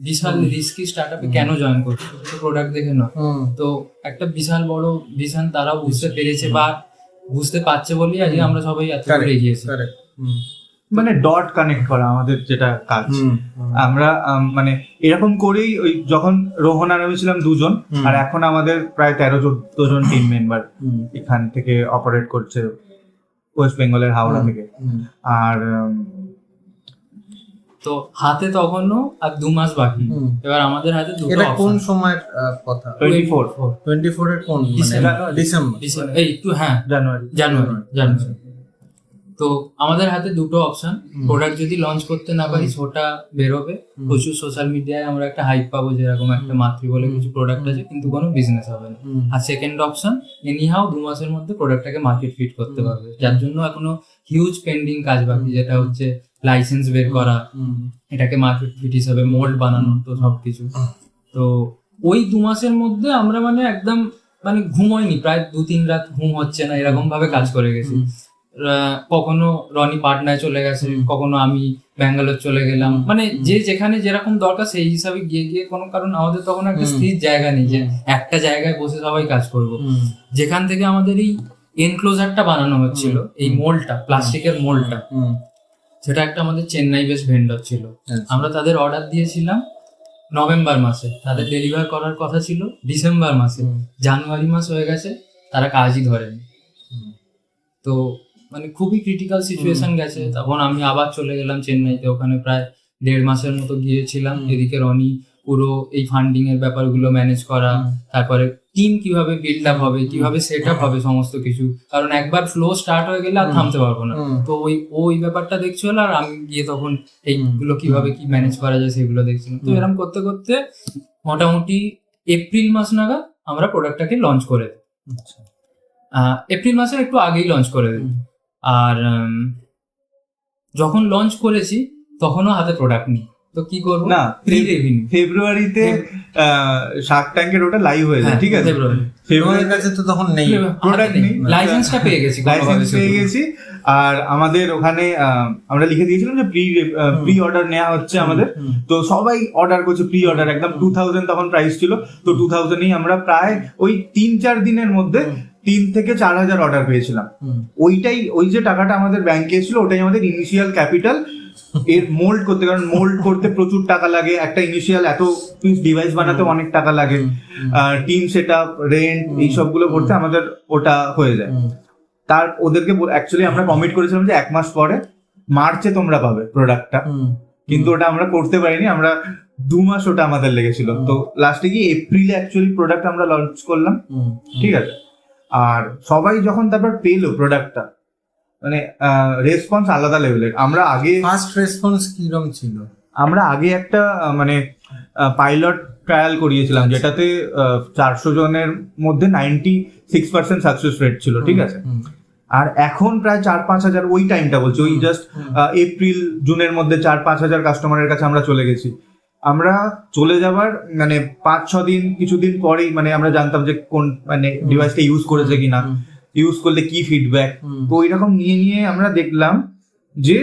বিশাল রিস্কি স্টার্টআপে কেন জয়েন করছে? প্রোডাক্ট দেখে নয়। তো একটা বিশাল বড় ভিশন তারাও বুঝতে পেরেছে, বা বুঝতে পারছে বলেই আজকে আমরা সবাই এত দূরে এগিয়েছি। মানে ডট কানেক্ট করা আমাদের যেটা কাজ। আমরা মানে এরকম করেই ওই যখন রোহন আর আমি ছিলাম 2 জন, আর এখন আমাদের প্রায় 13-14 জন টিম মেম্বার এখান থেকে অপারেট করছে। ওয়েস্ট বেঙ্গলের হাওড়া থেকে। আর তো হাতে তখনও আর 2 মাস বাকি। এবার আমাদের হাতে দুটো এটা কোন অপশন। সময়ের কথা? 24 এর কোন ডিসেম্বর? এই একটু হ্যাঁ জানুয়ারি। তো আমাদের হাতে দুটো অপশন, প্রোডাক্ট যদি লঞ্চ করতে না পারি ওটা বেরোবে, প্রচুর সোশ্যাল মিডিয়ায় আমরা একটা হাইপ পাবো যেরকম একটা মাতৃ বলে কিছু প্রোডাক্ট আছে, কিন্তু কোনো বিজনেস হবে না। আর সেকেন্ড অপশন, এনিহাও 2 মাসের মধ্যে প্রোডাক্টটাকে মার্কেট ফিট করতে পারবে, যার জন্য এখনো হিউজ পেন্ডিং কাজ বাকি, যেটা হচ্ছে লাইসেন্স বের করা, এটাকে মার্কেট ফিট হিসাবে মোল্ড বানানো, তো সবকিছু। তো ওই 2 মাসের মধ্যে আমরা মানে একদম মানে ঘুমোইনি, প্রায় 2-3 রাত ঘুম হচ্ছে না, এরকম ভাবে কাজ করে গেছি। কখনো রনি পাটনায় চলে গেছে, কখনো আমি ব্যাঙ্গালোর চলে গেলাম, মানে যে যেখানে যেরকম দরকার সেই হিসাবে গিয়ে কোনো কারণ আমাদের তখন একটা স্থির জায়গা নেই যে একটা জায়গায় বসে সবাই কাজ করব। যেখান থেকে আমাদের এই এনক্লোজারটা বানানো হচ্ছিল, এই মোল্ডটা, প্লাস্টিকের মোল্ডটা, সেটা একটা আমাদের চেন্নাই বেস ভেন্ডর ছিল। আমরা তাদের অর্ডার দিয়েছিলাম নভেম্বর মাসে, তাদের ডেলিভার করার কথা ছিল ডিসেম্বর মাসে, জানুয়ারি মাস হয়ে গেছে, তারা কাজই ধরেনি। তো মানে খুবই ক্রিটিক্যাল সিচুয়েশন গেছে। তখন আমি আবার চলে গেলাম চেন্নাইতে, ওখানে প্রায় 1.5 মাসের মতো গিয়েছিলাম। এদিকে রনি পুরো এই ফান্ডিং এর ব্যাপারগুলো ম্যানেজ করা, তারপরে টিম কিভাবে বিল্ড আপ হবে, কিভাবে সেট আপ হবে সমস্ত কিছু, কারণ একবার ফ্লো স্টার্ট হয়ে গেলে আর থামতে পারবো না। তো ওই ব্যাপারটা দেখছিল, আর আমি গিয়ে তখন এইগুলো কিভাবে কি ম্যানেজ করা যায় সেগুলো দেখছিলাম। তো এরকম করতে করতে মোটামুটি এপ্রিল মাস নাগাদ আমরা প্রোডাক্টটাকে লঞ্চ করে দিই। এপ্রিল মাসের একটু আগেই লঞ্চ করে দিই। আর যখন লঞ্চ করেছি তখনও হাতে প্রোডাক্ট নেই, তো কি করবো না, প্রি রেভিনিউ ফেব্রুয়ারিতে শার্ক ট্যাঙ্কের ওটা লাইভ হয়ে যায়, ঠিক আছে। ফেব্রুয়ারির কাছে তো তখন নেই প্রোডাক্ট নেই, লাইসেন্সটা পেয়ে গেছি, আর আমাদের ওখানে আমরা লিখে দিয়েছিলাম যে প্রি অর্ডার নেওয়া হচ্ছে আমাদের। তো সবাই অর্ডার করছে প্রি অর্ডার, একদম 2000 তখন প্রাইস ছিল। তো 2000 আমরা প্রায় ওই 3-4 দিনের মধ্যে 3 থেকে 4,000 অর্ডার পেয়েছিলাম। ওই যে টাকাটা আমাদের ব্যাংকে এসেছিল, ওটাই আমাদের ইনিশিয়াল ক্যাপিটাল এর মোল্ড করতে, কারণ মোল্ড করতে প্রচুর টাকা লাগে, একটা ইনিশিয়াল এত পিস ডিভাইস বানাতে অনেক টাকা লাগে, টিম সেট আপ, রেন্ট, এই সবগুলো করতে আমাদের ওটা হয়ে যায়। তার ওদেরকে অ্যাকচুয়ালি আমরা কমিট করেছিলাম যে 1 মাস পরে মার্চে তোমরা পাবে প্রোডাক্টটা, কিন্তু ওটা আমরা করতে পারিনি, আমরা 2 মাস ওটা আমাদের লেগেছিল। তো লাস্টে গিয়ে এপ্রিলে অ্যাকচুয়ালি প্রোডাক্ট আমরা লঞ্চ করলাম, ঠিক আছে। আর সবাই যখন তারপর পেলো প্রোডাক্টটা, মানে রেসপন্স আলাদা লেভেলের। আমরা আগে ফার্স্ট রেসপন্স কিরকম ছিল? আমরা আগে একটা মানে পাইলট ট্রায়াল করিয়েছিলাম, যেটাতে 400 জনের মধ্যে 96% সাকসেস রেট ছিল, ঠিক আছে। আর এখন প্রায় 4-5 হাজার, ওই টাইমটা বলছি, ওই জাস্ট এপ্রিল জুনের মধ্যে 4-5 হাজার কাস্টমারের কাছে আমরা চলে গেছি। আমরা চলে যাবার মানে 5-6 দিন, কিছুদিন পরেই মানে আমরা জানতাম যে কোন মানে ডিভাইসটা ইউজ করেছে কিনা, ইউজ করলে কি ফিডব্যাক। তো ওইরকম নিয়ে আমরা দেখলাম যে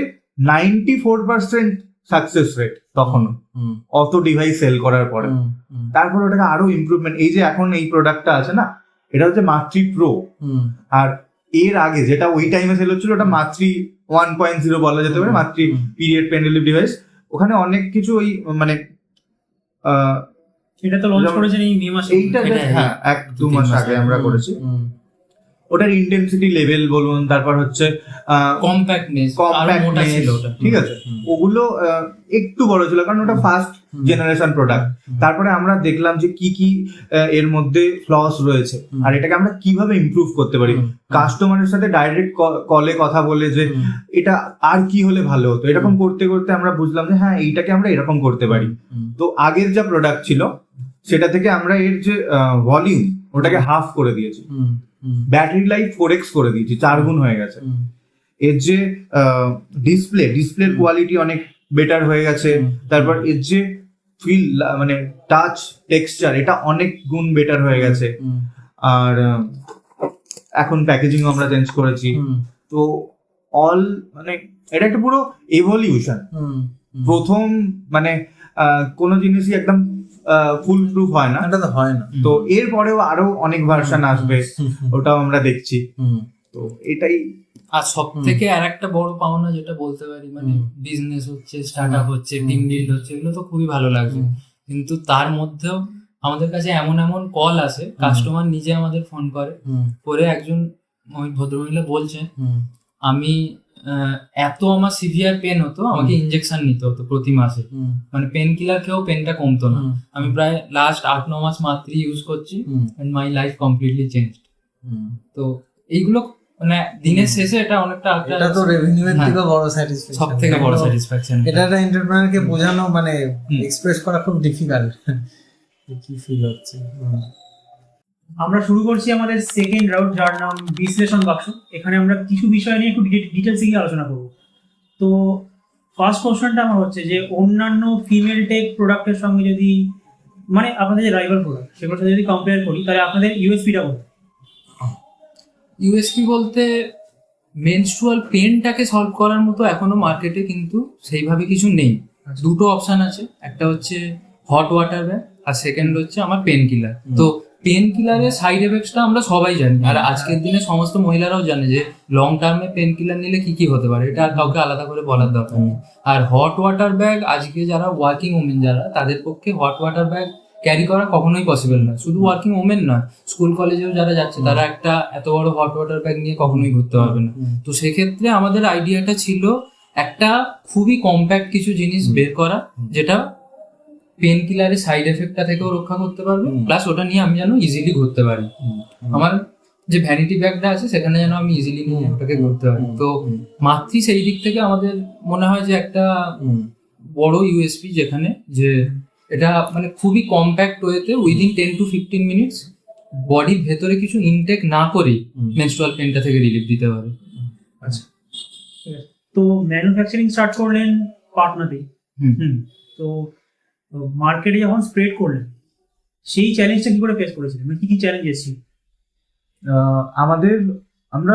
94% সাকসেস রেট তখনও, অত ডিভাইস সেল করার পরে। তারপর ওটাকে আরো ইমপ্রুভমেন্ট, এই যে এখন এই প্রোডাক্টটা আছে না, এটা হচ্ছে মাতৃ প্রো। আর এর আগে যেটা ওই টাইমে সেল হচ্ছিল, ওটা মাতৃ 1.0 বলা যেতে পারে, মাতৃ পিরিয়ড পেন রিলিফ ডিভাইস। ওখানে অনেক কিছু ওই মানে এটা তো লঞ্চ করেছেন এই মে মাসে, এইটা হ্যাঁ 1-2 মাস আগে আমরা করেছি। ওটার ইন্টেন্সিটি লেভেল বলুন, তারপর হচ্ছে কম্প্যাক্টনেস, ঠিক আছে, ওগুলো একটু বড় ছিল কারণ ওটা ফার্স্ট জেনারেশন প্রোডাক্ট। তারপরে আমরা দেখলাম যে কি কি এর মধ্যে ফ্লস রয়েছে, আর এটাকে আমরা কিভাবে ইমপ্রুভ করতে পারি। কাস্টমারের সাথে ডাইরেক্ট কলে কথা বলে যে এটা আর কি হলে ভালো হতো, এরকম করতে করতে আমরা বুঝলাম যে হ্যাঁ এইটাকে আমরা এরকম করতে পারি। তো আগের যা প্রোডাক্ট ছিল সেটা থেকে আমরা এর যে ভলিউম, ওটাকে হাফ করে দিয়েছি। ব্যাটারি লাইফ 4x করে দিয়েছি, 4 গুণ হয়ে গেছে। এর যে ডিসপ্লের কোয়ালিটি অনেক বেটার হয়ে গেছে। তারপর এর যে ফিল মানে টাচ টেক্সচার, এটা অনেক গুণ বেটার হয়ে গেছে। আর এখন প্যাকেজিং আমরা চেঞ্জ করেছি। তো অল মানে এটা একটা পুরো এভলিউশন। প্রথম মানে কোনো জিনিসই একদম ফুল প্রুফ হয় না, এটা তো হয় না। তো এরপরেও আরো অনেক ভার্সন আসবে, ওটাও আমরা দেখছি। তো এটাই। আর সব থেকে আর একটা বড় পাওনা যেটা বলতে পারি, মানে বিজনেস হচ্ছে, স্টার্ট আপ হচ্ছে, টিম বিল্ড হচ্ছে, এগুলো তো খুবই ভালো লাগছে। কিন্তু তার মধ্যেও আমাদের কাছে এমন এমন কল আসে, কাস্টমার নিজে আমাদের ফোন করে একজন ভদ্রমহিলা বলছে আমি এত আমার সিভিয়ার পেন হতো, আমাকে ইনজেকশন নিতে হতো প্রতি মাসে, মানে পেন কিলার খেয়েও পেনটা কমতো না। আমি প্রায় লাস্ট 8-9 মাস মাত্রই ইউজ করছি, and my life completely changed. তো এইগুলো মানে দিনের শেষে এটা অনেকটা এটা তো রেভিনিউয়ের থেকে বড় স্যাটিসফ্যাকশন, সব থেকে বড় স্যাটিসফ্যাকশন। এটা একটা এন্টারপ্রেনারকে বোঝানো মানে এক্সপ্রেস করা খুব ডিফিকাল্ট। কি ফিল হচ্ছে? আমরা শুরু করছি আমাদের সেকেন্ড রাউন্ড, যার নাম বিশ্লেষণ বাক্স। এখানে আমরা কিছু বিষয় নিয়ে একটু ডিটেলসে গিয়ে আলোচনা করব। তো ফার্স্ট কোশ্চেনটা আমার হচ্ছে যে অন্যান্য ফিমেল টেক প্রোডাক্টের সঙ্গে যদি, মানে আপনাদের যে রাইভাল প্রোডাক্ট সেগুলোর সাথে যদি কম্পেয়ার করি, তাহলে আপনাদের ইউএসপিটা কোথায়? ইউএসপি বলতে মেনস্ট্রুয়াল পেনটাকে সলভ করার মতো এখনো মার্কেটে কিন্তু সেইভাবে কিছু নেই। দুটো অপশন আছে, একটা হচ্ছে হট ওয়াটার ব্যাগ আর সেকেন্ড হচ্ছে আমার পেন কিলার। তো পেন কিলারের সাইড এফেক্টসটা আমরা সবাই জানি, আর আজকের দিনে সমস্ত মহিলারাও জানে যে লং টার্মে পেন কিলার নিলে কি কি হতে পারে, এটা আর কাউকে আলাদা করে বলার দরকার নেই। আর হট ওয়াটার ব্যাগ আজকে যারা ওয়ার্কিং ওমেন যারা, তাদের পক্ষে হট ওয়াটার ব্যাগ ক্যারি করা কখনোই পসিবল না। শুধু ওয়ার্কিং ওমেন নয়, স্কুল কলেজেও যারা যাচ্ছে তারা একটা এত বড় হট ওয়াটার ব্যাগ নিয়ে কখনোই ঘুরতে পারবে না। তো সেক্ষেত্রে আমাদের আইডিয়াটা ছিল একটা খুবই কম্প্যাক্ট কিছু জিনিস বের করা, যেটা পেন কিলারের সাইড এফেক্টটা থেকেও রক্ষা করতে পারবে, প্লাস ওটা নিয়ে আমি যেন ইজিলি ঘুরতে পারি। আমার যে ভ্যানিটি ব্যাগটা আছে সেখানে যেন আমি ইজিলি নিয়ে ওটাকে ঘুরতে পারি। তো মাতৃ সেই দিক থেকে আমাদের মনে হয় যে একটা বড় ইউএসপি, যেখানে যে এটা মানে খুবই কম্প্যাক্ট ওয়েতে উইদিন 10 to 15 মিনিটস বডির ভেতরে কিছু ইনটেক না করেই মেনস্ট্রুয়াল পেনটা থেকে রিলিফ দিতে পারে। আচ্ছা, ঠিক আছে। তো ম্যানুফ্যাকচারিং স্টার্ট করলেন পাটনাতেই। তো মার্কেটে যখন স্প্রেড করলেন, সেই চ্যালেঞ্জটা কি করে ফেস করেছিলেন? মানে কি চ্যালেঞ্জ এসেছিল? আমরা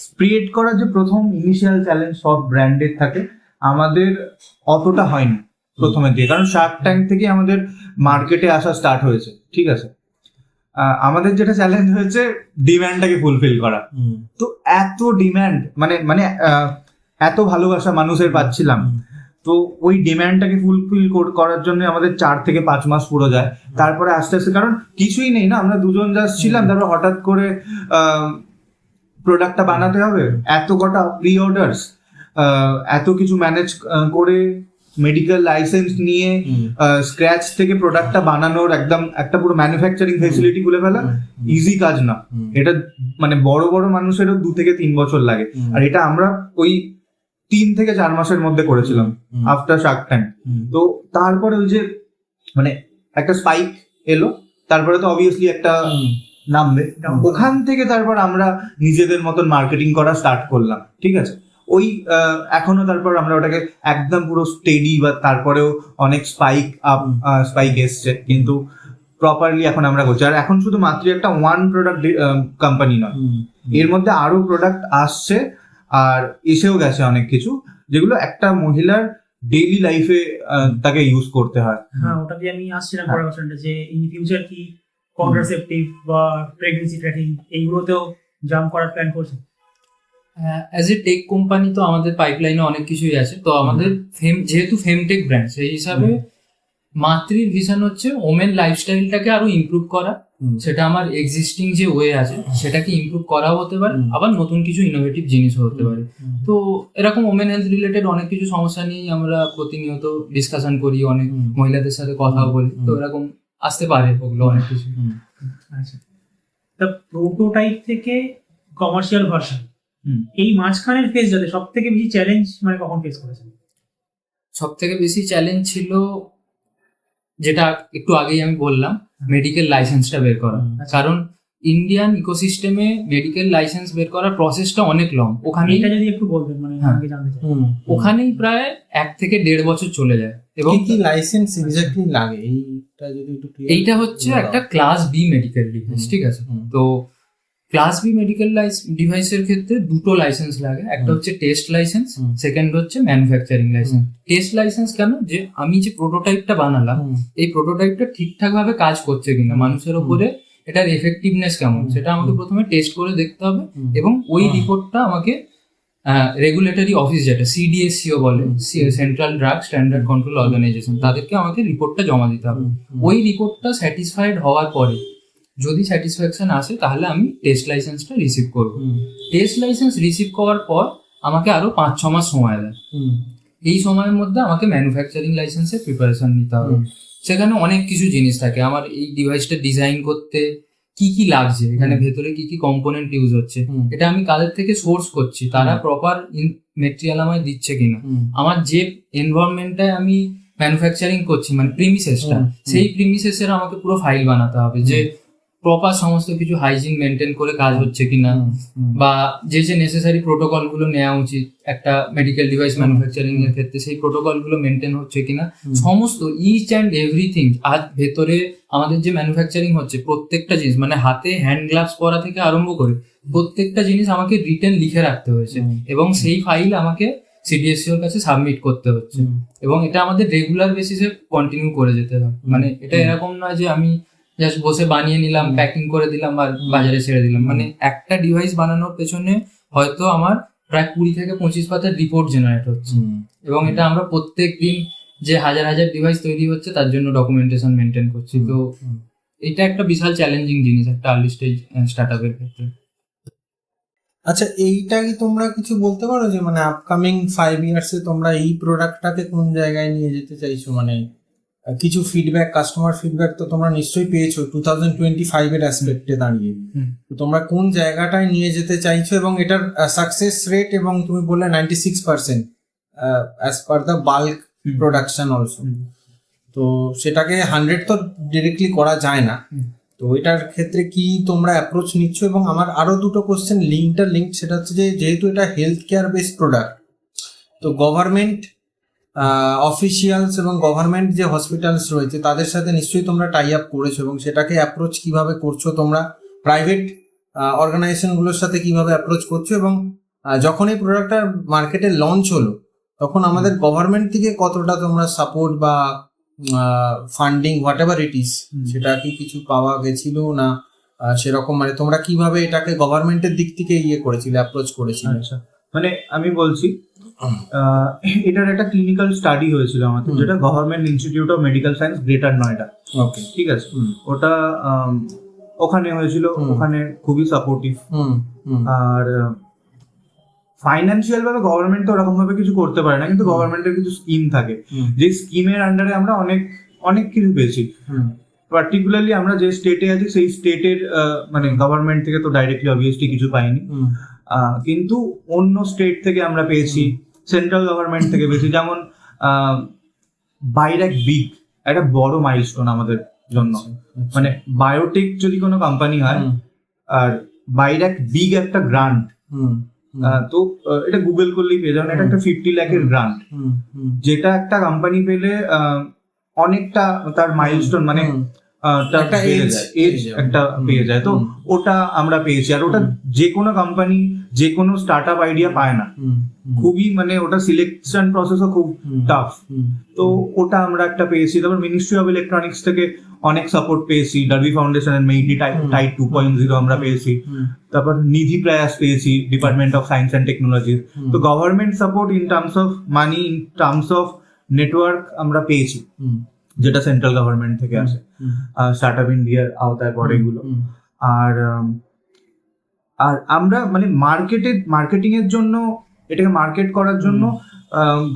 স্প্রেড করার যে প্রথম ইনিশিয়াল চ্যালেঞ্জ সব ব্র্যান্ডের থাকে, আমাদের অতটা হয়নি প্রথমের দিকে, কারণ শার্ক ট্যাঙ্ক থেকে আমাদের মার্কেটে আসা স্টার্ট হয়েছে, ঠিক আছে। আমাদের যেটা চ্যালেঞ্জ হয়েছে ডিম্যান্ডটাকে ফুলফিল করা। তো এত ডিম্যান্ড মানে এত ভালোবাসা মানুষের পাচ্ছিলাম, তো ওই ডিম্যান্ডটাকে ফুলফিল করার জন্য আমাদের 4 থেকে 5 মাস পুরো যায়। তারপরে আস্তে আস্তে, কারণ কিছুই নেই না, আমরা দুজন জাস্ট ছিলাম, তারপর হঠাৎ করে প্রোডাক্টটা বানাতে হবে, এত কটা প্রি অর্ডার্স, এত কিছু ম্যানেজ করে মেডিকেল লাইসেন্স নিয়ে স্ক্র্যাচ থেকে প্রোডাক্টটা বানানোর একদম একটা পুরো ম্যানুফ্যাকচারিং ফেসিলিটি খুলে ফেলা ইজি কাজ না। এটা মানে বড় বড় মানুষেরও 2 থেকে 3 বছর লাগে, আর এটা আমরা ওই 3 থেকে 4 মাসের মধ্যে করেছিলাম আফটার শার্ক ট্যাঙ্ক। তো তারপরে ওই যে মানে একটা স্পাইক এলো, তারপরে তো অবভিয়াসলি একটা নামবে, ওখান থেকে তারপর আমরা নিজেদের মতন মার্কেটিং করা স্টার্ট করলাম, ঠিক আছে। ওই এখনো তারপর আমরা ওটাকে একদম পুরো স্টেডি, বা তারপরেও অনেক স্পাইক এসছে, কিন্তু প্রপারলি এখন আমরা করছি। আর এখন শুধু মাত্র একটা ওয়ান প্রোডাক্ট কোম্পানি নয়, এর মধ্যে আরো প্রোডাক্ট আসছে আর এসেও গেছে অনেক কিছু, যেগুলো একটা মহিলার ডেইলি লাইফে তাকে ইউজ করতে হয়। হ্যাঁ, ওটা দিয়ে আমি আসছিলাম পরের কোশ্চেনটা, যে ইন ফিউচার কি কন্ট্রাসেপটিভ বা প্রেগন্যান্সি ট্র্যাকিং এইগুলোতেও জাম্প করার প্ল্যান করছে? অ্যাজ এ টেক কোম্পানি তো আমাদের পাইপলাইনে অনেক কিছুই আছে। তো আমাদের যেহেতু ফেমটেক ব্র্যান্ড, সেই হিসাবে মাতৃর ভিশন হচ্ছে ওমেন লাইফস্টাইলটাকে আরো ইমপ্রুভ করা। সেটা আমার এক্সিস্টিং যে ওয়ে আছে সেটাকে ইমপ্রুভ করাও হতে পারে, আবার নতুন কিছু ইনোভেটিভ জিনিসও হতে পারে। তো এরকম ওমেন হেলথ রিলেটেড অনেক কিছু সমস্যা নিয়েই আমরা প্রতিনিয়ত ডিসকাশন করি, অনেক মহিলাদের সাথে কথাও বলি। তো এরকম আসতে পারে ওগুলো অনেক কিছু। আচ্ছা, তা প্রোটোটাইপ থেকে কমার্শিয়াল ভার্সন, এই মাঝখানের ফেজ যাতে সব থেকে বেশি চ্যালেঞ্জ মানে কখন ফেস করেছেন? সব থেকে বেশি চ্যালেঞ্জ ছিল, যেটা একটু আগেই আমি বললাম, মেডিকেল লাইসেন্সটা বের করা। কারণ ইন্ডিয়ান ইকোসিস্টেমে মেডিকেল লাইসেন্স বের করার প্রসেসটা অনেক লং। ওখানে এটা যদি একটু বলবেন, মানে আমি জানতে চাই। ওখানেই প্রায় 1 থেকে 1.5 বছর চলে যায়। এবং কি লাইসেন্স এক্স্যাক্টলি লাগে এইটা যদি একটু ক্লিয়ার? এইটা হচ্ছে একটা ক্লাস বি মেডিকেল ডিভাইস, ঠিক আছে। তো ক্লাস বি মেডিকেল ডিভাইসের ক্ষেত্রে 2টো লাইসেন্স লাগে। একটা হচ্ছে টেস্ট লাইসেন্স, সেকেন্ড হচ্ছে ম্যানুফ্যাকচারিং লাইসেন্স। টেস্ট লাইসেন্স কেন? যে আমি যে প্রোটোটাইপটা বানালাম, এই প্রোটোটাইপটা ঠিকঠাক ভাবে কাজ করছে কিনা, মানুষের উপরে এটার এফেক্টিভনেস কেমন, সেটা আমাকে প্রথমে টেস্ট করে দেখতে হবে। এবং ওই রিপোর্টটা আমাকে রেগুলেটরি অফিস, যেটা সিডিএসসিও বলে, central drug standard control organisation, তাদেরকে আমাকে রিপোর্টটা জমা দিতে হবে। ওই রিপোর্টটা স্যাটিসফাইড হওয়ার পরে যদি স্যাটিসফ্যাকশন আসে তাহলে আমি টেস্ট লাইসেন্সটা রিসিভ করবো। টেস্ট লাইসেন্স রিসিভ করার পর আমাকে আরো 5-6 মাস সময় দেয়। এই সময়ের মধ্যে আমাকে ম্যানুফ্যাকচারিং লাইসেন্সের প্রিপারেশন নিতে হবে। সেখানে অনেক কিছু জিনিস থাকে, আমার এই ডিভাইসটা ডিজাইন করতে কি কি লাগছে, এখানে ভেতরে কি কি কম্পোনেন্ট ইউজ হচ্ছে, এটা আমি কাদের থেকে সোর্স করছি, তারা প্রপার মেটেরিয়াল আমায় দিচ্ছে কিনা, আমার যে এনভায়রনমেন্টটায় আমি ম্যানুফ্যাকচারিং করছি মানে প্রিমিসেসটা, সেই প্রিমিসেসের আমাকে পুরো ফাইল বানাতে হবে যে প্রপার সমস্ত কিছু হাইজিন মেনটেন করে কাজ হচ্ছে কিনা, বা যে যে নেসেসারি প্রোটোকল গুলো নেওয়া উচিত একটা মেডিকেল ডিভাইস ম্যানুফ্যাকচারিং এর ক্ষেত্রে, সেই প্রোটোকল গুলো মেনটেন হচ্ছে কিনা, সমস্ত ইচ অ্যান্ড এভরিথিং। আজ ভেতরে আমাদের যে ম্যানুফ্যাকচারিং হচ্ছে প্রত্যেকটা জিনিস, মানে হাতে হ্যান্ড গ্লাভস পরা থেকে আরম্ভ করে প্রত্যেকটা জিনিস আমাকে রিটেন লিখে রাখতে হয়েছে, এবং সেই ফাইল আমাকে সিডিএসসি এর কাছে সাবমিট করতে হচ্ছে, এবং এটা আমাদের রেগুলার বেসিসে কন্টিনিউ করে যেতে হবে। মানে এটা এরকম নয় যে আমি জাস্ট বসে বানিয়ে নিলাম, প্যাকিং করে দিলাম আর বাজারে ছেড়ে দিলাম। মানে একটা ডিভাইস বানানোর পেছনে হয়তো আমার প্রায় 20 থেকে 25 পাতার রিপোর্ট জেনারেট হচ্ছে, এবং এটা আমরা প্রত্যেক দিন যে হাজার হাজার ডিভাইস তৈরি হচ্ছে তার জন্য ডকুমেন্টেশন মেনটেন করছি। তো এটা একটা বিশাল চ্যালেঞ্জিং জিনিস একটা আর্লি স্টেজ স্টার্টআপের ক্ষেত্রে। আচ্ছা, এইটা কি তোমরা কিছু বলতে পারো যে মানে আপকামিং 5 ইয়ার্সে তোমরা এই প্রোডাক্টটাকে কোন জায়গায় নিয়ে যেতে চাইছো? মানে কিছু ফিডব্যাক, কাস্টমার ফিডব্যাক তো তোমরা নিশ্চয়ই পেয়েছো 2025 এর অ্যাসপেক্টে দাঁড়িয়ে। তো তোমরা কোন জায়গাটায় নিয়ে যেতে চাইছো এবং এটার সাকসেস রেট, এবং তুমি বললে 96% as per the bulk production also. তো সেটাকে 100 তো ডিরেক্টলি করা যায় না, তো এটার ক্ষেত্রে কি তোমরা অ্যাপ্রোচ নিচ্ছ? এবং আমার আরো দুটো কোশ্চেন লিঙ্ক, সেটা হচ্ছে যে যেহেতু এটা হেলথ কেয়ার বেসড প্রোডাক্ট, তো গভর্নমেন্ট অফিসিয়ালস এবং গভর্নমেন্ট যে হসপিটালস রয়েছে তাদের সাথে নিশ্চয়ই তোমরা টাই আপ করেছো, এবং সেটাকে অ্যাপ্রোচ কিভাবে করছো তোমরা, প্রাইভেট অর্গানাইজেশনগুলোর সাথে কিভাবে অ্যাপ্রোচ করছো, এবং যখন এই প্রোডাক্টটা মার্কেটে লঞ্চ হলো তখন আমাদের গভর্নমেন্ট থেকে কতটা তোমরা সাপোর্ট বা funding what ever it is, সেটা কি কিছু পাওয়া গেছিল না সেরকম? মানে তোমরা কিভাবে এটাকে গভর্নমেন্টের দিক থেকে করেছিলে, অ্যাপ্রোচ করেছিলে? আচ্ছা, মানে আমি বলছি এটার একটা ক্লিনিক্যাল স্টাডি হয়েছিল আমাদের, যেটা government institute of medical science greater Noida. Okay, ঠিক আছে, ওটা ওখানে হয়েছিল, ওখানে খুবই সাপোর্টিভ। আর ফাইন্যান্সিয়াল ভাবে গভর্নমেন্ট তো ওরকম ভাবে কিছু করতে পারে না, কিন্তু গভর্নমেন্টের কিছু স্কিম থাকে, যে স্কিমের আন্ডারে আমরা অনেক কিছু পেয়েছি। পার্টিকুলারলি আমরা যে স্টেটে আছি সেই স্টেটের মানে গভর্নমেন্ট থেকে তো ডাইরেক্টলি অবভিয়াসলি কিছু পাইনি, কিন্তু অন্য স্টেট থেকে আমরা পেয়েছি, সেন্ট্রাল গভর্নমেন্ট থেকে পেয়েছি। যেমন বাইরেক বিগ একটা বড় মাইলস্টোন আমাদের জন্য, মানে বায়োটেক যদি কোনো কোম্পানি হয় আর বাইরেক বিগ একটা গ্রান্ট, তো এটা গুগল করলেই পেয়ে যাবেন, এটা একটা 50 লাখের গ্রান্ট, যেটা একটা কোম্পানি পেলে অনেকটা তার মাইলস্টোন মানে একটা পেয়ে যায়। তো ওটা আমরা পেয়েছি, আর ওটা যে কোনো কোম্পানি যে কোনো স্টার্ট আপ আইডিয়া পায় না, খুবই মানে ওটা সিলেকশন প্রসেসও খুব টাফ। তো ওটা আমরা একটা পেয়েছি। তারপর মিনিস্ট্রি অফ ইলেকট্রনিক্স থেকে অনেক সাপোর্ট পেয়েছি, Derbi foundation and MeitY TIDE 2.0 আমরা পেয়েছি। তারপর নিধি প্রয়াস পেয়েছি, department of science and technology. তো government support in terms of money, in terms of network আমরা পেয়েছি, যেটা সেন্ট্রাল গভর্নমেন্ট থেকে আসে, স্টার্ট আপ ইন্ডিয়ার আওতায় পড়ে এগুলো। আর আমরা মানে মার্কেটিং এর জন্য, এটাকে মার্কেট করার জন্য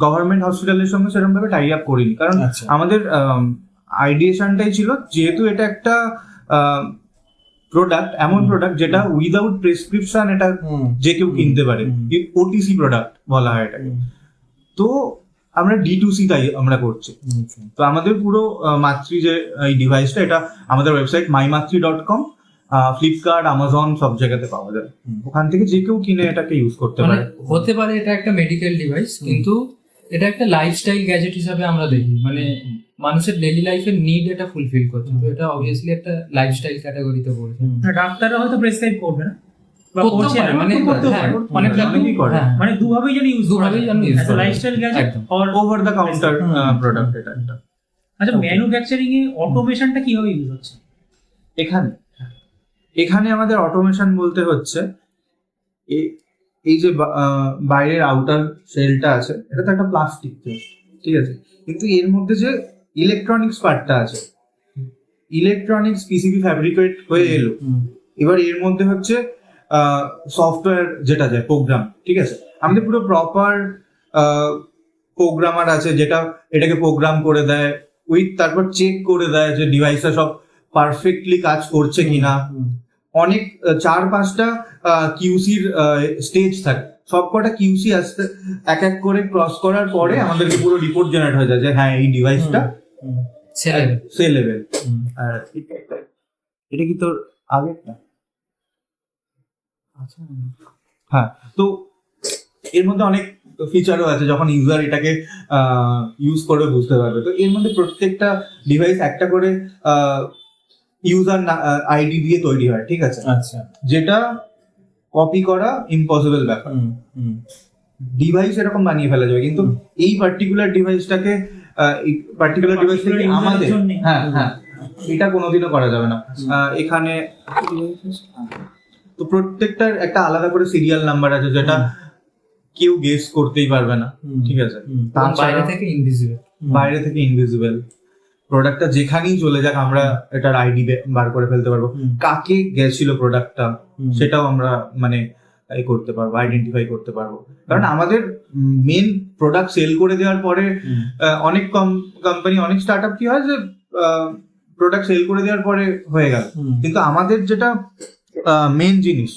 গভর্নমেন্ট হসপিটালের সঙ্গে সেরকম ভাবে টাই আপ করিনি, কারণ আমাদের আইডিয়েশনটাই ছিল যেহেতু এটা একটা প্রোডাক্ট, এমন প্রোডাক্ট যেটা উইদাউট প্রেসক্রিপশন এটা যে কেউ কিনতে পারে, ওটিসি প্রোডাক্ট বলা হয় এটাকে। তো আমরা D2C তাই আমরা করছি। তো আমাদের পুরো মাতৃ যে এই ডিভাইসটা, এটা আমাদের ওয়েবসাইট mymatri.com, ফ্লিপকার্ট, আমাজন সব জায়গাতে পাওয়া যায়, ওখান থেকে যে কেউ কিনে এটাকে ইউজ করতে পারে। হতে পারে এটা একটা মেডিকেল ডিভাইস, কিন্তু এটা একটা লাইফস্টাইল গ্যাজেট হিসাবে আমরা দেখি, মানে মানুষের ডেইলি লাইফের নিড এটা ফুলফিল করছে। তো এটা অবভিয়াসলি একটা লাইফস্টাইল ক্যাটাগরিতে পড়ছে। ডাক্তাররা হয়তো প্রেসক্রাইব করবে না, মানে দুভাবেই যেন ইউজ লাইফস্টাইল গ্যাজেট আর ওভার দ্য কাউন্টার প্রোডাক্ট এটা একটা। আচ্ছা, ম্যানুফ্যাকচারিং এ অটোমেশনটা কিভাবে ইউজ হচ্ছে এখানে আমাদের অটোমেশন বলতে হচ্ছে এই যে বাইরের আউটার সেলটা আছে, এটা তো একটা প্লাস্টিক, ঠিক আছে, কিন্তু এর মধ্যে যে ইলেকট্রনিক্স পার্টটা আছে ইলেকট্রনিক্স পিসিবি ফ্যাব্রিকেট হয়ে এলো, এবার এর মধ্যে হচ্ছে সফটওয়্যার যেটা যায় প্রোগ্রাম, ঠিক আছে, আমাদের পুরো প্রপার প্রোগ্রামার আছে যেটা এটাকে প্রোগ্রাম করে দেয় উইথ, তারপর চেক করে দেয় যে ডিভাইসটা সব পারফেক্টলি কাজ করছে কিনা। অনেক 4-5টা কিউসির স্টেজ থাকে, সবকটা কিউসি আসতে এক এক করে ক্রস করার পরে আমাদেরকে পুরো রিপোর্ট জেনারেট হয়ে যায় যে হ্যাঁ এই ডিভাইসটা সে লেভেল। আর এটা কি তোর আগেরটা? আচ্ছা, হ্যাঁ। তো এর মধ্যে অনেক ফিচারও আছে, যখন ইউজার এটাকে ইউজ করে বুঝতে পারবে। তো এর মধ্যে প্রত্যেকটা ডিভাইস একটা করে ইউজার আইডি দিয়ে তৈরি হয়, ঠিক আছে, আচ্ছা, যেটা কপি করা ইম্পসিবল ব্যাপার। ডিভাইস এরকম বানিয়ে ফেলা যাবে, কিন্তু এই পার্টিকুলার ডিভাইসটাকে আমাদের, হ্যাঁ হ্যাঁ, এটা কোনোদিনও করা যাবে না। এখানে তো প্রত্যেকটার একটা আলাদা করে সিরিয়াল নাম্বার আছে যেটা কেউ গেস করতেই পারবে না, ঠিক আছে, বাইরে থেকে ইনভিজিবল। প্রোডাক্টটা যেখানেই চলে যাক আমরা এটার আইডি বার করে ফেলতে পারবো, কাকে গেছিল প্রোডাক্টটা সেটাও আমরা মানে করতে পারবো, আইডেন্টিফাই করতে পারবো। কারণ আমাদের মেন প্রোডাক্ট সেল করে দেওয়ার পরে অনেক কোম্পানি, অনেক স্টার্টআপ কি হয় যে প্রোডাক্ট সেল করে দেওয়ার পরে হয়ে গেল, কিন্তু আমাদের যেটা মেন জিনিস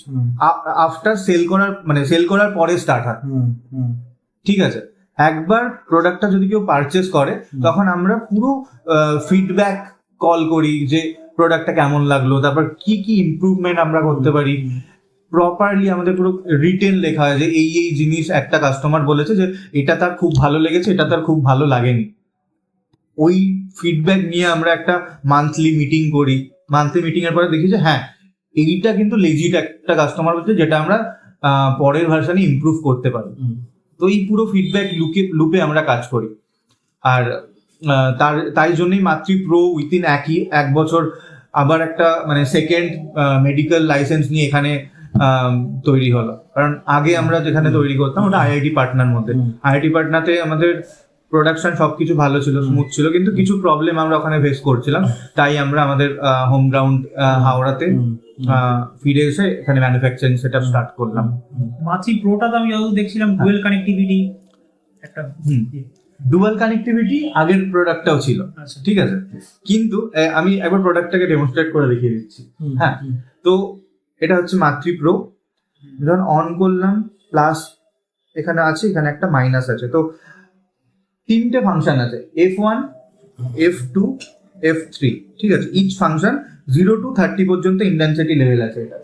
আফটার সেল করার, মানে সেল করার পরে স্টার্ট হয়, ঠিক আছে। একবার প্রোডাক্টটা যদি কেউ পারচেস করে তখন আমরা পুরো ফিডব্যাক কল করি যে প্রোডাক্টটা কেমন লাগলো, তারপর কি কি ইমপ্রুভমেন্ট আমরা করতে পারি। প্রপারলি আমাদের পুরো রিটেন লেখা হয় যে এই এই জিনিস একটা কাস্টমার বলেছে যে এটা তার খুব ভালো লেগেছে, এটা তার খুব ভালো লাগেনি। ওই ফিডব্যাক নিয়ে আমরা একটা মান্থলি মিটিং করি, মান্থলি মিটিং এর পরে দেখি যে হ্যাঁ এইটা কিন্তু লেজিট একটা কাস্টমার বলছে, যেটা আমরা পরের ভার্সনে ইমপ্রুভ করতে পারি। তো এই পুরো ফিডব্যাক লুপে আমরা কাজ করি। আর তাই জন্যই মাতৃ প্রো উইথিন এক বছর আবার একটা মানে সেকেন্ড মেডিকেল লাইসেন্স নিয়ে এখানে তৈরি হলো। কারণ আগে আমরা যেখানে তৈরি করতাম ওটা আইআইটি পাটনার মধ্যে, আইআইটি পাটনাতে আমাদের প্রোডাকশন সবকিছু ভালো ছিল, স্মুথ ছিল, কিন্তু কিছু প্রবলেম আমরা ওখানে ফেস করছিলাম, তাই আমরা আমাদের হোম গ্রাউন্ড হাওড়াতে ফিরে এসে এখানে ম্যানুফ্যাকচারিং সেটআপ স্টার্ট করলাম। মাতৃ প্রোটা তো আমি যতদূর দেখছিলাম ডুয়েল কানেক্টিভিটি, একটা ডুয়াল কানেক্টিভিটি আগের প্রোডাক্টটাও ছিল, ঠিক আছে, কিন্তু আমি একবার প্রোডাক্টটাকে ডেমনস্ট্রেট করে দেখিয়ে দিচ্ছি। হ্যাঁ, তো এটা হচ্ছে মাতৃ প্রো, যখন অন করলাম প্লাস এখানে আছে, এখানে একটা মাইনাস আছে, তো 3টে ফাংশন আছে, F1, F2, F3, ঠিক আছে। ইচ ফাংশন 0 to 30 পর্যন্ত ইন্টেন্সিটি লেভেল আছে এটা।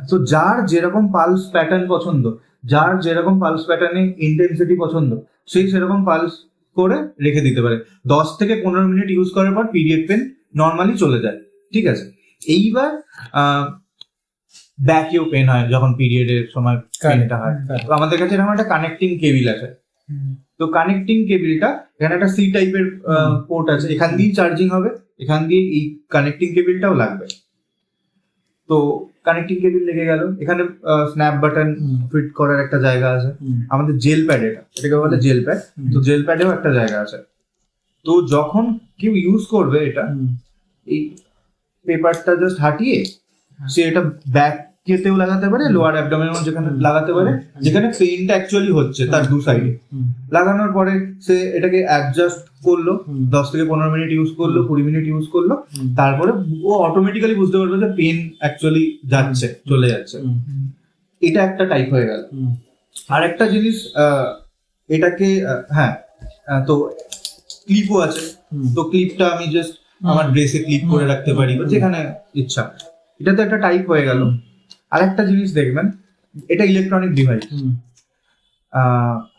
তো যার যেরকম পালস প্যাটার্ন পছন্দ, যার যেরকম পালস প্যাটার্নে ইন্টেন্সিটি পছন্দ, সেই সেরকম পালস করে রেখে দিতে পারে। 10 থেকে 15 মিনিট ইউজ করার পর পিরিয়ড পেন নর্মালি চলে যায়, ঠিক আছে। এইবার ব্যাকেও পেন হয় যখন পিরিয়ডের সময় পেনটা হয়। তো আমাদের কাছে এরকম একটা কানেক্টিং কেবিল আছে, তো কানেক্টিং কেবিলটা এখানে একটা সি টাইপের পোর্ট আছে, এখান দিয়েই চার্জিং হবে, এখান দিয়ে এই কানেক্টিং কেবিলটাও লাগবে। তো কানেক্টিং কেবিল লেগে গেল, এখানে স্ন্যাপ বাটন ফিট করার একটা জায়গা আছে। আমাদের জেল প্যাড, এটাকে বলে জেল প্যাড, তো জেল প্যাডেও একটা জায়গা আছে। তো যখন কেউ ইউজ করবে এটা, এই পেপারটা জাস্ট হাঁটিয়ে সে এটা ব্যাক কেতেও লাগাতে পারে, লোয়ার অ্যাবডোমেনের যেখানে লাগাতে পারে, যেখানে পেইনটা অ্যাকচুয়ালি হচ্ছে তার দু সাইডে। লাগানোর পরে সে এটাকে অ্যাডজাস্ট করলো, 10 থেকে 15 মিনিট ইউজ করলো, 20 মিনিট ইউজ করলো, তারপরে ও অটোমেটিক্যালি বুঝতে পারবে যে পেন অ্যাকচুয়ালি যাচ্ছে, চলে যাচ্ছে। এটা একটা টাইপ হয়ে গেল। আর একটা জিনিস, এটাকে হ্যাঁ, তো ক্লিপও আছে, তো ক্লিপটা আমি জাস্ট আমার ড্রেসে ক্লিপ করে রাখতে পারি বা যেখানে ইচ্ছা। এটা তো একটা টাইপ হয়ে গেল। আর একটা জিনিস দেখবেন, এটা ইলেকট্রনিক ডিভাইস।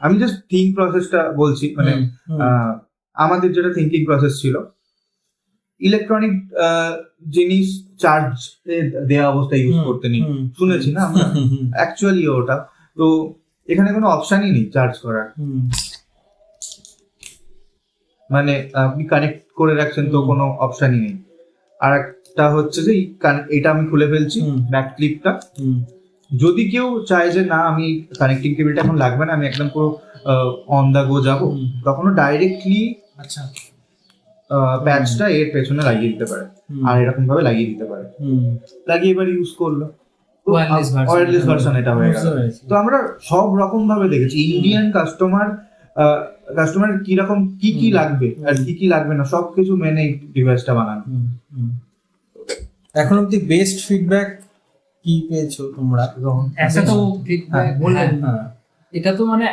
আমি জাস্ট থিঙ্ক প্রসেসটা বলছি, মানে আমাদের যেটা থিঙ্কিং প্রসেস ছিল, ইলেকট্রনিক জিনিস চার্জ দেওয়া অবস্থায় ইউজ করতে নেই, শুনেছি না আমরা, অ্যাকচুয়ালি ওটা তো এখানে কোনো অপশনই নেই চার্জ করার, মানে আপনি কানেক্ট করে রাখছেন তো কোনো অপশনই নেই। আর একটা হচ্ছে যে এটা আমি খুলে ফেলছি ব্যাক ক্লিপটা, যদি কেউ চায় যে না আমি কানেক্টিং কেবলটা এখন লাগবে না, আমি একদম পুরো অন দা গো যাবো, তখনও ডাইরেক্টলি প্যাচটা এর পেছনে লাগিয়ে দিতে পারে, আর এরকম ভাবে লাগিয়ে দিতে পারে, লাগিয়ে এবার ইউজ করলো ওয়্যারলেস ভার্সন এটা হয়ে গেল। তো আমরা সব রকম ভাবে দেখেছি ইন্ডিয়ান কাস্টমার কিরকম কি লাগবে আর কি লাগবে না সবকিছু মেনে ডিভাইসটা বানানো। এখন অব্দি বেস্ট ফিডব্যাক কি পেয়েছো তোমরা? একটা তো ফিডব্যাক বললেন। এটা তো মানে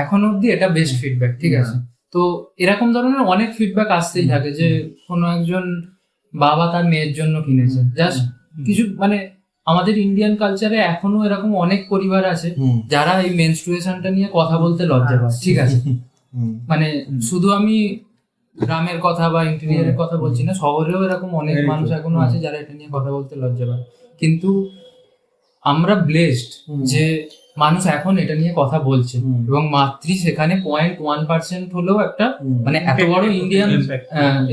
এখন অব্দি এটা বেস্ট ফিডব্যাক, ঠিক আছে। তো এরকম ধরনের অনেক ফিডব্যাক আসতেই থাকে যে কোনো একজন বাবা তার মেয়ের জন্য কিনেছে, জাস্ট কিছু মানে আমাদের ইন্ডিয়ান কালচারে এখনো এরকম অনেক পরিবার আছে যারা এই মেনস্ট্রুয়েশনটা নিয়ে কথা বলতে লজ্জা পায়, ঠিক আছে। মানে শুধু আমি গ্রামের কথা বা ইন্টেরিয়ারের কথা বলছি না, শহরেও এরকম অনেক মানুষ এখনো আছে যারা এটা নিয়ে কথা বলতে লজ্জা পায়। কিন্তু আমরা ব্লেসড যে মানুষ এখন এটা নিয়ে কথা বলছে, এবং মাত্রই সেখানে 0.1% হলেও একটা মানে এত বড় ইন্ডিয়ান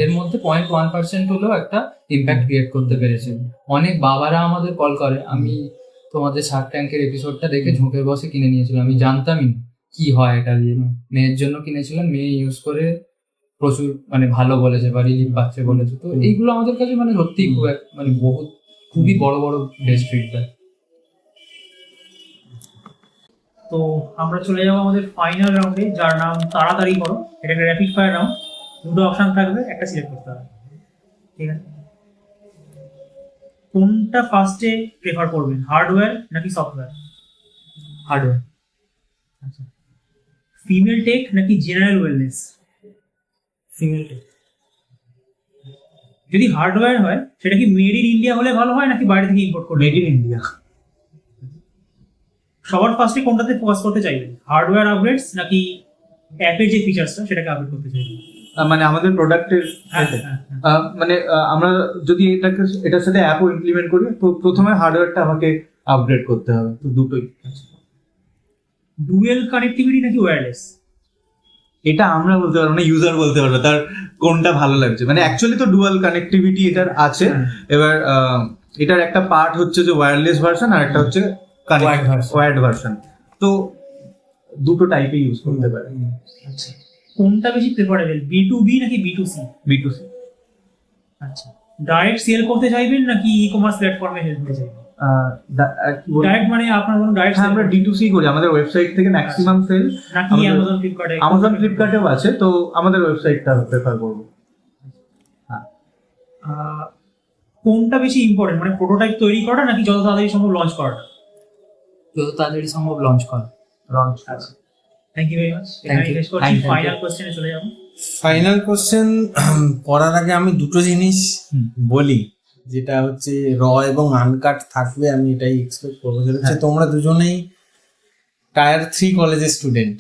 এর মধ্যে 0.1% হলেও একটা ইম্প্যাক্ট ক্রিয়েট করতে পেরেছে। অনেক বাবারা আমাদের কল করে, আমি তোমাদের শার্ক ট্যাঙ্কের এপিসোডটা দেখে ঝুঁকে বসে কিনে নিয়েছিলাম, আমি জানতামই না কি হয় এটা দিয়ে, মেয়ের জন্য কিনেছিলাম, মেয়ে ইউজ করে প্রচুর মানে ভালো বলেছে বা রিলিফ পাচ্ছে বলেছে। তো এইগুলো আমাদের কাছে মানে সত্যি খুব মানে খুবই বড় বড় বেস্ট ফিডব্যাক। তো আমরা চলে যাবো আমাদের ফাইনাল রাউন্ডে, যার নাম তাড়াতাড়ি করো। এটা একটা র্যাপিড ফায়ার রাউন্ড, দুটো অপশন থাকবে, একটা সিলেক্ট করতে হবে, ঠিক আছে? কোনটা ফার্স্টে প্রেফার করবেন, হার্ডওয়্যার নাকি সফটওয়্যার? হার্ডওয়্যার। আচ্ছা, ফিমেল টেক নাকি জেনারেল ওয়েলনেস? Female tech. যদি হার্ডওয়্যার হয় সেটা কি মেড ইন ইন্ডিয়া হলে ভালো হয় নাকি বাইরে থেকে ইম্পোর্ট করলে? Made in India. সবার ফার্স্টে কোনটাতে ফোকাস করতে চাইবেন, হার্ডওয়্যার আপগ্রেডস নাকি অ্যাপের যে ফিচার্সটা সেটাকে আপগ্রেড করতে চাইবেন? মানে আমাদের প্রোডাক্টের মানে আমরা যদি এটার সাথে অ্যাপও ইমপ্লিমেন্ট করি, তো প্রথমে হার্ডওয়্যারটা আমাকে আপগ্রেড করতে হবে। তো দুটোই। ডুয়েল কানেক্টিভিটি নাকি ওয়্যারলেস? এটা আমরা বলতে পারবো না, ইউজার বলতে পারবো তার কোনটা ভালো লাগছে। মানে অ্যাকচুয়ালি তো ডুয়াল কানেক্টিভিটি এটার আছে। এবার এটার একটা পার্ট হচ্ছে যে ওয়্যারলেস ভার্সন, আর একটা হচ্ছে ওয়্যার্ড ভার্সন। তো দুটো টাইপে ইউজ করতে পারে। আচ্ছা, কোনটা বেশি প্রেফারেবল, B2B নাকি B2C? B2C। আচ্ছা, ডাইরেক্ট সেল করতে চাইবেন নাকি ই কমার্স প্ল্যাটফর্মে হেল্প করতে চাইবেন? ডাইরেক্ট মানে আপনার কোনো ডাইরেক্ট আমরা D2C করি, আমাদের ওয়েবসাইট থেকে ম্যাক্সিমাম সেল। নাকি অ্যামাজন ফ্লিপকার্টে? অ্যামাজন ফ্লিপকার্টেও আছে, তো আমাদের ওয়েবসাইটটা প্রেফার করবো। কোনটা বেশি ইম্পর্টেন্ট, মানে প্রোটোটাইপ তৈরি করা নাকি যত তাড়াতাড়ি সম্ভব লঞ্চ করাটা? যত তাড়াতাড়ি সম্ভব লঞ্চ করা। আচ্ছা, thank you very much. Thank you. Final কোশ্চেনে চলে যাবো। ফাইনাল কোশ্চেন করার আগে আমি দুটো জিনিস বলি, যেটা হচ্ছে র এবং আনকাট থাকবে, আমি এটাই এক্সপেক্ট করবো। সেটা হচ্ছে তোমরা দুজনেই টায়ার 3 কলেজের স্টুডেন্ট।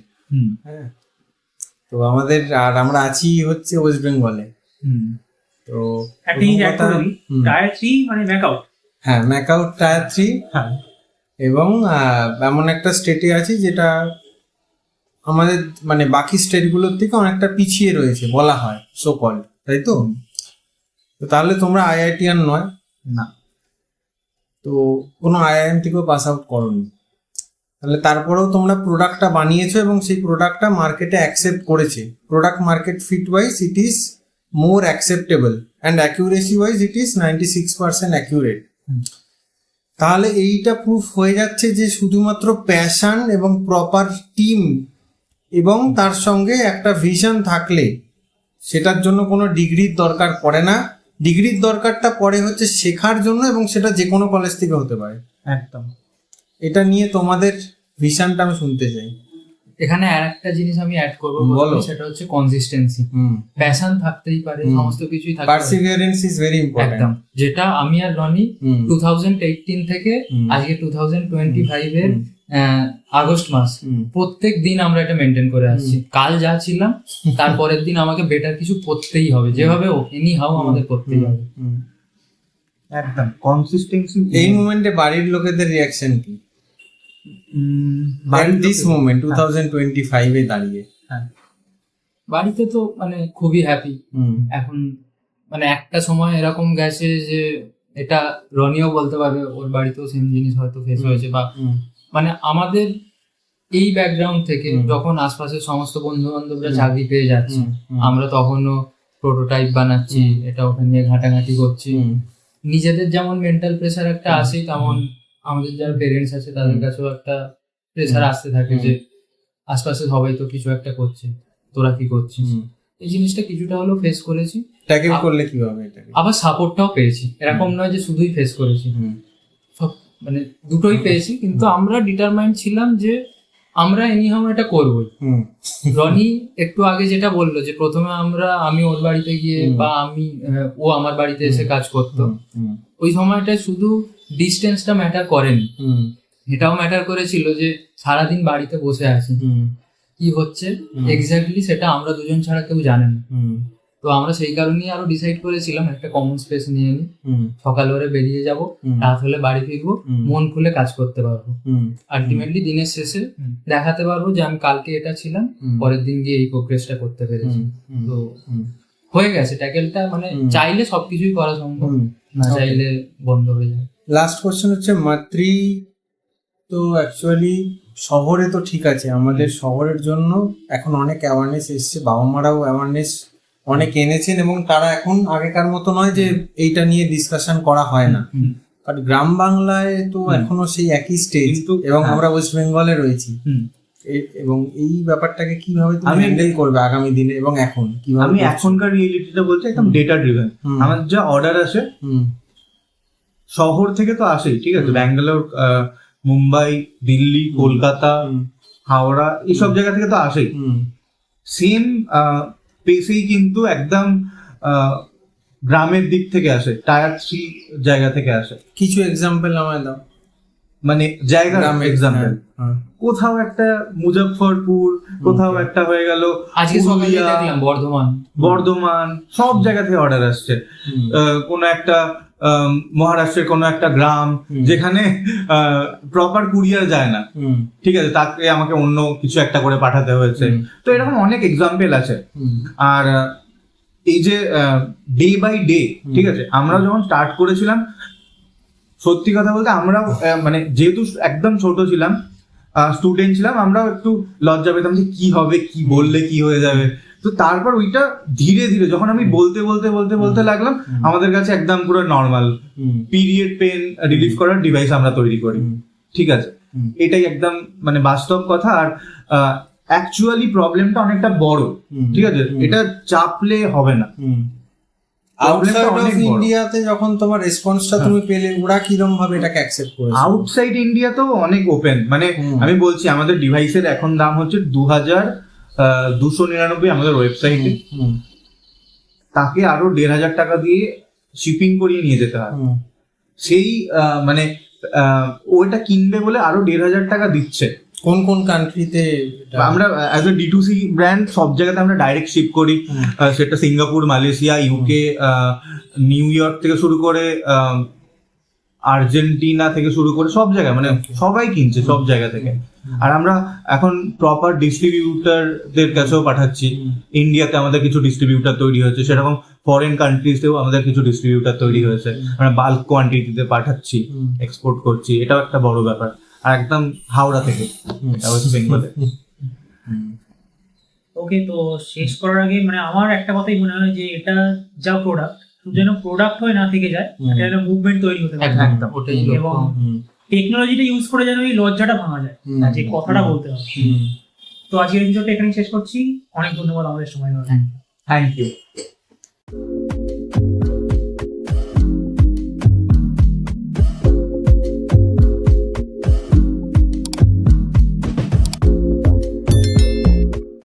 হ্যাঁ, তো আমাদের আর আমরা আছি হচ্ছে ওয়েস্ট বেঙ্গলে। তো একটা জিনিস অ্যাড করে দিই, টায়ার 3 মানে ম্যাকআউট। হ্যাঁ, ম্যাকআউট টায়ার 3। এবং এমন একটা স্টেটে আছি যেটা আমাদের মানে বাকি স্টেটগুলোর থেকে অনেকটা পিছিয়ে রয়েছে বলা হয়, সো কল, তাই তো? তো তাহলে তোমরা IITian নয় না, তো কোনো IIM থেকেও পাস আউট করোনি, তাহলে তারপরেও তোমরা প্রোডাক্টটা বানিয়েছো এবং সেই প্রোডাক্টটা মার্কেটে অ্যাকসেপ্ট করেছে। Product market fit wise it is more acceptable and accuracy wise it is 96% accurate. তাহলে এইটা প্রুফ হয়ে যাচ্ছে যে শুধুমাত্র প্যাশন এবং প্রপার টিম এবং তার সঙ্গে একটা ভিশন থাকলে সেটার জন্য কোনো ডিগ্রির দরকার পড়ে না। ডিগ্রির দরকারটা পড়ে হচ্ছে শেখার জন্য, এবং সেটা যে কোনো কলেজ থেকে হতে পারে। একদম। এটা নিয়ে তোমাদের ভিশনটা আমি শুনতে চাই। এখানে আরেকটা জিনিস আমি অ্যাড করবো, বলো। সেটা হচ্ছে কনসিস্টেন্সি। প্যাশন থাকতেই পারে, সমস্ত কিছুই থাকতে পারে। Perseverance is very important. একদম, যেটা আমি আর রনি 2018 থেকে আজকে 2025 এর আগস্ট মাস প্রত্যেক দিন আমরা এটা মেনটেন করে আসছি। কাল যা ছিলাম তারপরের দিন আমাকে বেটার কিছু করতেই হবে, যেভাবে এনি হাউ আমাদের করতেই হবে। একদম কনসিস্টেন্সি। এই মোমেন্টে বাড়ির লোকেদের রিয়াকশন কি? দিস মোমেন্ট 2025 এ দাঁড়িয়ে বাড়িতে তো মানে খুবই হ্যাপি এখন। মানে একটা সময় এরকম গেছে যে এটা রনিও বলতে পারবে, ওর বাড়িতেও সেম জিনিস হয়তো ফেস হয়েছে, বা মানে আমাদের এই ব্যাকগ্রাউন্ড থেকে যখন আশপাশের সমস্ত বন্ধু বান্ধবরা চাকরি পেয়ে যাচ্ছে, আমরা তখনও প্রোটোটাইপ বানাচ্ছি, এটা ওখানে নিয়ে ঘাটাঘাটি করছি। নিজেদের যেমন মেন্টাল প্রেসার একটা আসে, তেমন আমাদের যারা পেরেন্টস আছে তাদের কাছেও একটা প্রেসার আসতে থাকে যে আশপাশে সবাই তো কিছু একটা করছে, তোরা কি করছিস। এই জিনিসটা কিছুটা হলেও ফেস করেছি। ট্যাকেল করলে কিভাবে এটাকে? আবার সাপোর্টটাও পেয়েছি, এরকম নয় যে শুধুই ফেস করেছি, মানে দুটোই পেয়েছি। কিন্তু আমরা ডিটারমাইন্ড ছিলাম যে আমরা এনিহাও এটা করবোই। রনি একটু আগে যেটা বললো যে প্রথমে আমি ওর বাড়িতে গিয়ে বা ও আমার বাড়িতে এসে কাজ করতো, ওই সময়টায় শুধু ডিস্টেন্সটা ম্যাটার করেনি, এটাও ম্যাটার করেছিল যে সারাদিন বাড়িতে বসে আছি, কি হচ্ছে এক্স্যাক্টলি সেটা আমরা দুজন ছাড়া কেউ জানে না। তো আমরা সেই কারণেই আরো ডিসাইড করেছিলাম একটা কমন স্পেস নিয়ে নিই, সকাল করে বেরিয়ে যাব, রাত হলে বাড়ি ফিরবো, মন খুলে কাজ করতে পারবো, আলটিমেটলি দিনের শেষে দেখাতে পারবো যে আমি কালকে এটা ছিলাম, পরের দিন গিয়ে এই প্রোগ্রেসটা করতে পেরেছি। তো হয়ে গেছে ট্যাকেলটা, মানে চাইলে সবকিছুই করা সম্ভব, না চাইলে বন্ধ হয়ে যায়। লাস্ট কোশ্চেন হচ্ছে মাতৃ, তো অ্যাকচুয়ালি শহরে তো ঠিক আছে, আমাদের শহরের জন্য এখন অনেক অ্যাওয়ারনেস এসছে, বাবা মারাও অ্যাওয়ারনেস অনেক এনেছেন, এবং তারা এখন আগেকার মতো নয় যে এইটা নিয়ে ডিসকাশন করা হয় না। বাট গ্রাম বাংলায় তো এখনো সেই একই স্টেজ, এবং আমরা ওয়েস্ট বেঙ্গলে রয়েছি, এবং এই ব্যাপারটাকে কিভাবে তুমি হ্যান্ডেল করবে আগামী দিনে, এবং এখন কিভাবে? আমি এখনকার রিয়েলিটিটা বলছি, একদম ডেটা ড্রিভেন। আমার যা অর্ডার আসে শহর থেকে তো আসেই, ঠিক আছে, ব্যাঙ্গালোর, মুম্বাই, দিল্লি, কলকাতা, হাওড়া, এইসব জায়গা থেকে তো আসেই। সেম পেসেই কিন্তু একদম গ্রামের দিক থেকে আসে, টায়ার 3 জায়গা থেকে আসে। কিছু এক্সাম্পল আমায় দাও, মানে জায়গার এক্সাম্পল। কোথাও একটা মুজফ্ফরপুর, কোথাও একটা হয়ে গেল আজকে সকালে দেখলাম বর্ধমান, সব জায়গা থেকে অর্ডার আসছে। কোনো একটা মহারাষ্ট্রের কোনো একটা গ্রাম যেখানে প্রপার কুরিয়ার যায় না, ঠিক আছে, তাকে আমাকে অন্য কিছু একটা করে পাঠাতে হয়েছে। তো এরকম অনেক এক্সাম্পল আছে। আর এই যে ডে বাই ডে, ঠিক আছে, আমরা যখন স্টার্ট করেছিলাম, সত্যি কথা বলতে আমরাও মানে যেহেতু একদম ছোট ছিলাম, স্টুডেন্ট ছিলাম, আমরাও একটু লজ্জা পেতাম যে কি হবে, কি বললে কি হয়ে যাবে। তো তারপর ওইটা ধীরে ধীরে যখন আমি বলতে লাগলাম, আমাদের কাছে একদম পুরো নর্মাল পিরিয়ড পেন রিলিফ করার ডিভাইস আমরা তৈরি করি, ঠিক আছে। এটাই একদম মানে বাস্তব কথা। আর অ্যাকচুয়ালি প্রবলেমটা অনেকটা বড়, ঠিক আছে, এটা চাপলে হবে না। আউটসাইড অফ ইন্ডিয়াতে যখন তোমার রেসপন্সটা তুমি পেলে, ওরা কিরকম ভাবে এটাকে অ্যাকসেপ্ট করেছে? আউটসাইড ইন্ডিয়া তো অনেক ওপেন, মানে আমি বলছি আমাদের ডিভাইসের এখন দাম হচ্ছে 2299 আমাদের ওয়েবসাইটে, তাকে আরো 1500 টাকা দিয়ে শিপিং করিয়ে নিয়ে যেতে হয়। সেই মানে ওইটা কিনবে বলে আরো 1500 টাকা দিচ্ছে। কোন কোন কান্ট্রিতে? আমরা অ্যাজ এ D2C ব্র্যান্ড সব জায়গাতে আমরা ডাইরেক্ট শিপ করি, সেটা Singapore, Malaysia, UK, new York থেকে শুরু করে আর্জেন্টিনা থেকে শুরু করে সব জায়গায়, মানে সবাই কিনছে সব জায়গা থেকে। আর আমরা এখন প্রপার ডিস্ট্রিবিউটারদের কাছেও পাঠাচ্ছি। ইন্ডিয়াতে আমাদের কিছু ডিস্ট্রিবিউটার তৈরি হয়েছে, সেরকম ফরেন কান্ট্রিজেও আমাদের কিছু ডিস্ট্রিবিউটার তৈরি হয়েছে, আমরা বাল্ক কোয়ান্টিটিতে পাঠাচ্ছি, এক্সপোর্ট করছি। এটাও একটা বড় ব্যাপার। আর একদম হাওড়া থেকে, ওয়েস্ট বেঙ্গলে। ওকে, তো শেষ করার আগে মানে আমার একটা কথাই মনে হয় যে এটা যা প্রোডাক্ট, যেন প্রোডাক্ট হয়ে না থেকে যায়, এটা যেন মুভমেন্ট তৈরি হতে পারে। এবং টেকনোলজিটা ইউজ করে যেন এই লজ্জাটা ভাঙা যায়, যে কথাটা বলতে হবে। তো আজকের এপিসোডটা এখানেই শেষ করছি। অনেক ধন্যবাদ আমাদের সময় দেওয়ার জন্য। Thank you.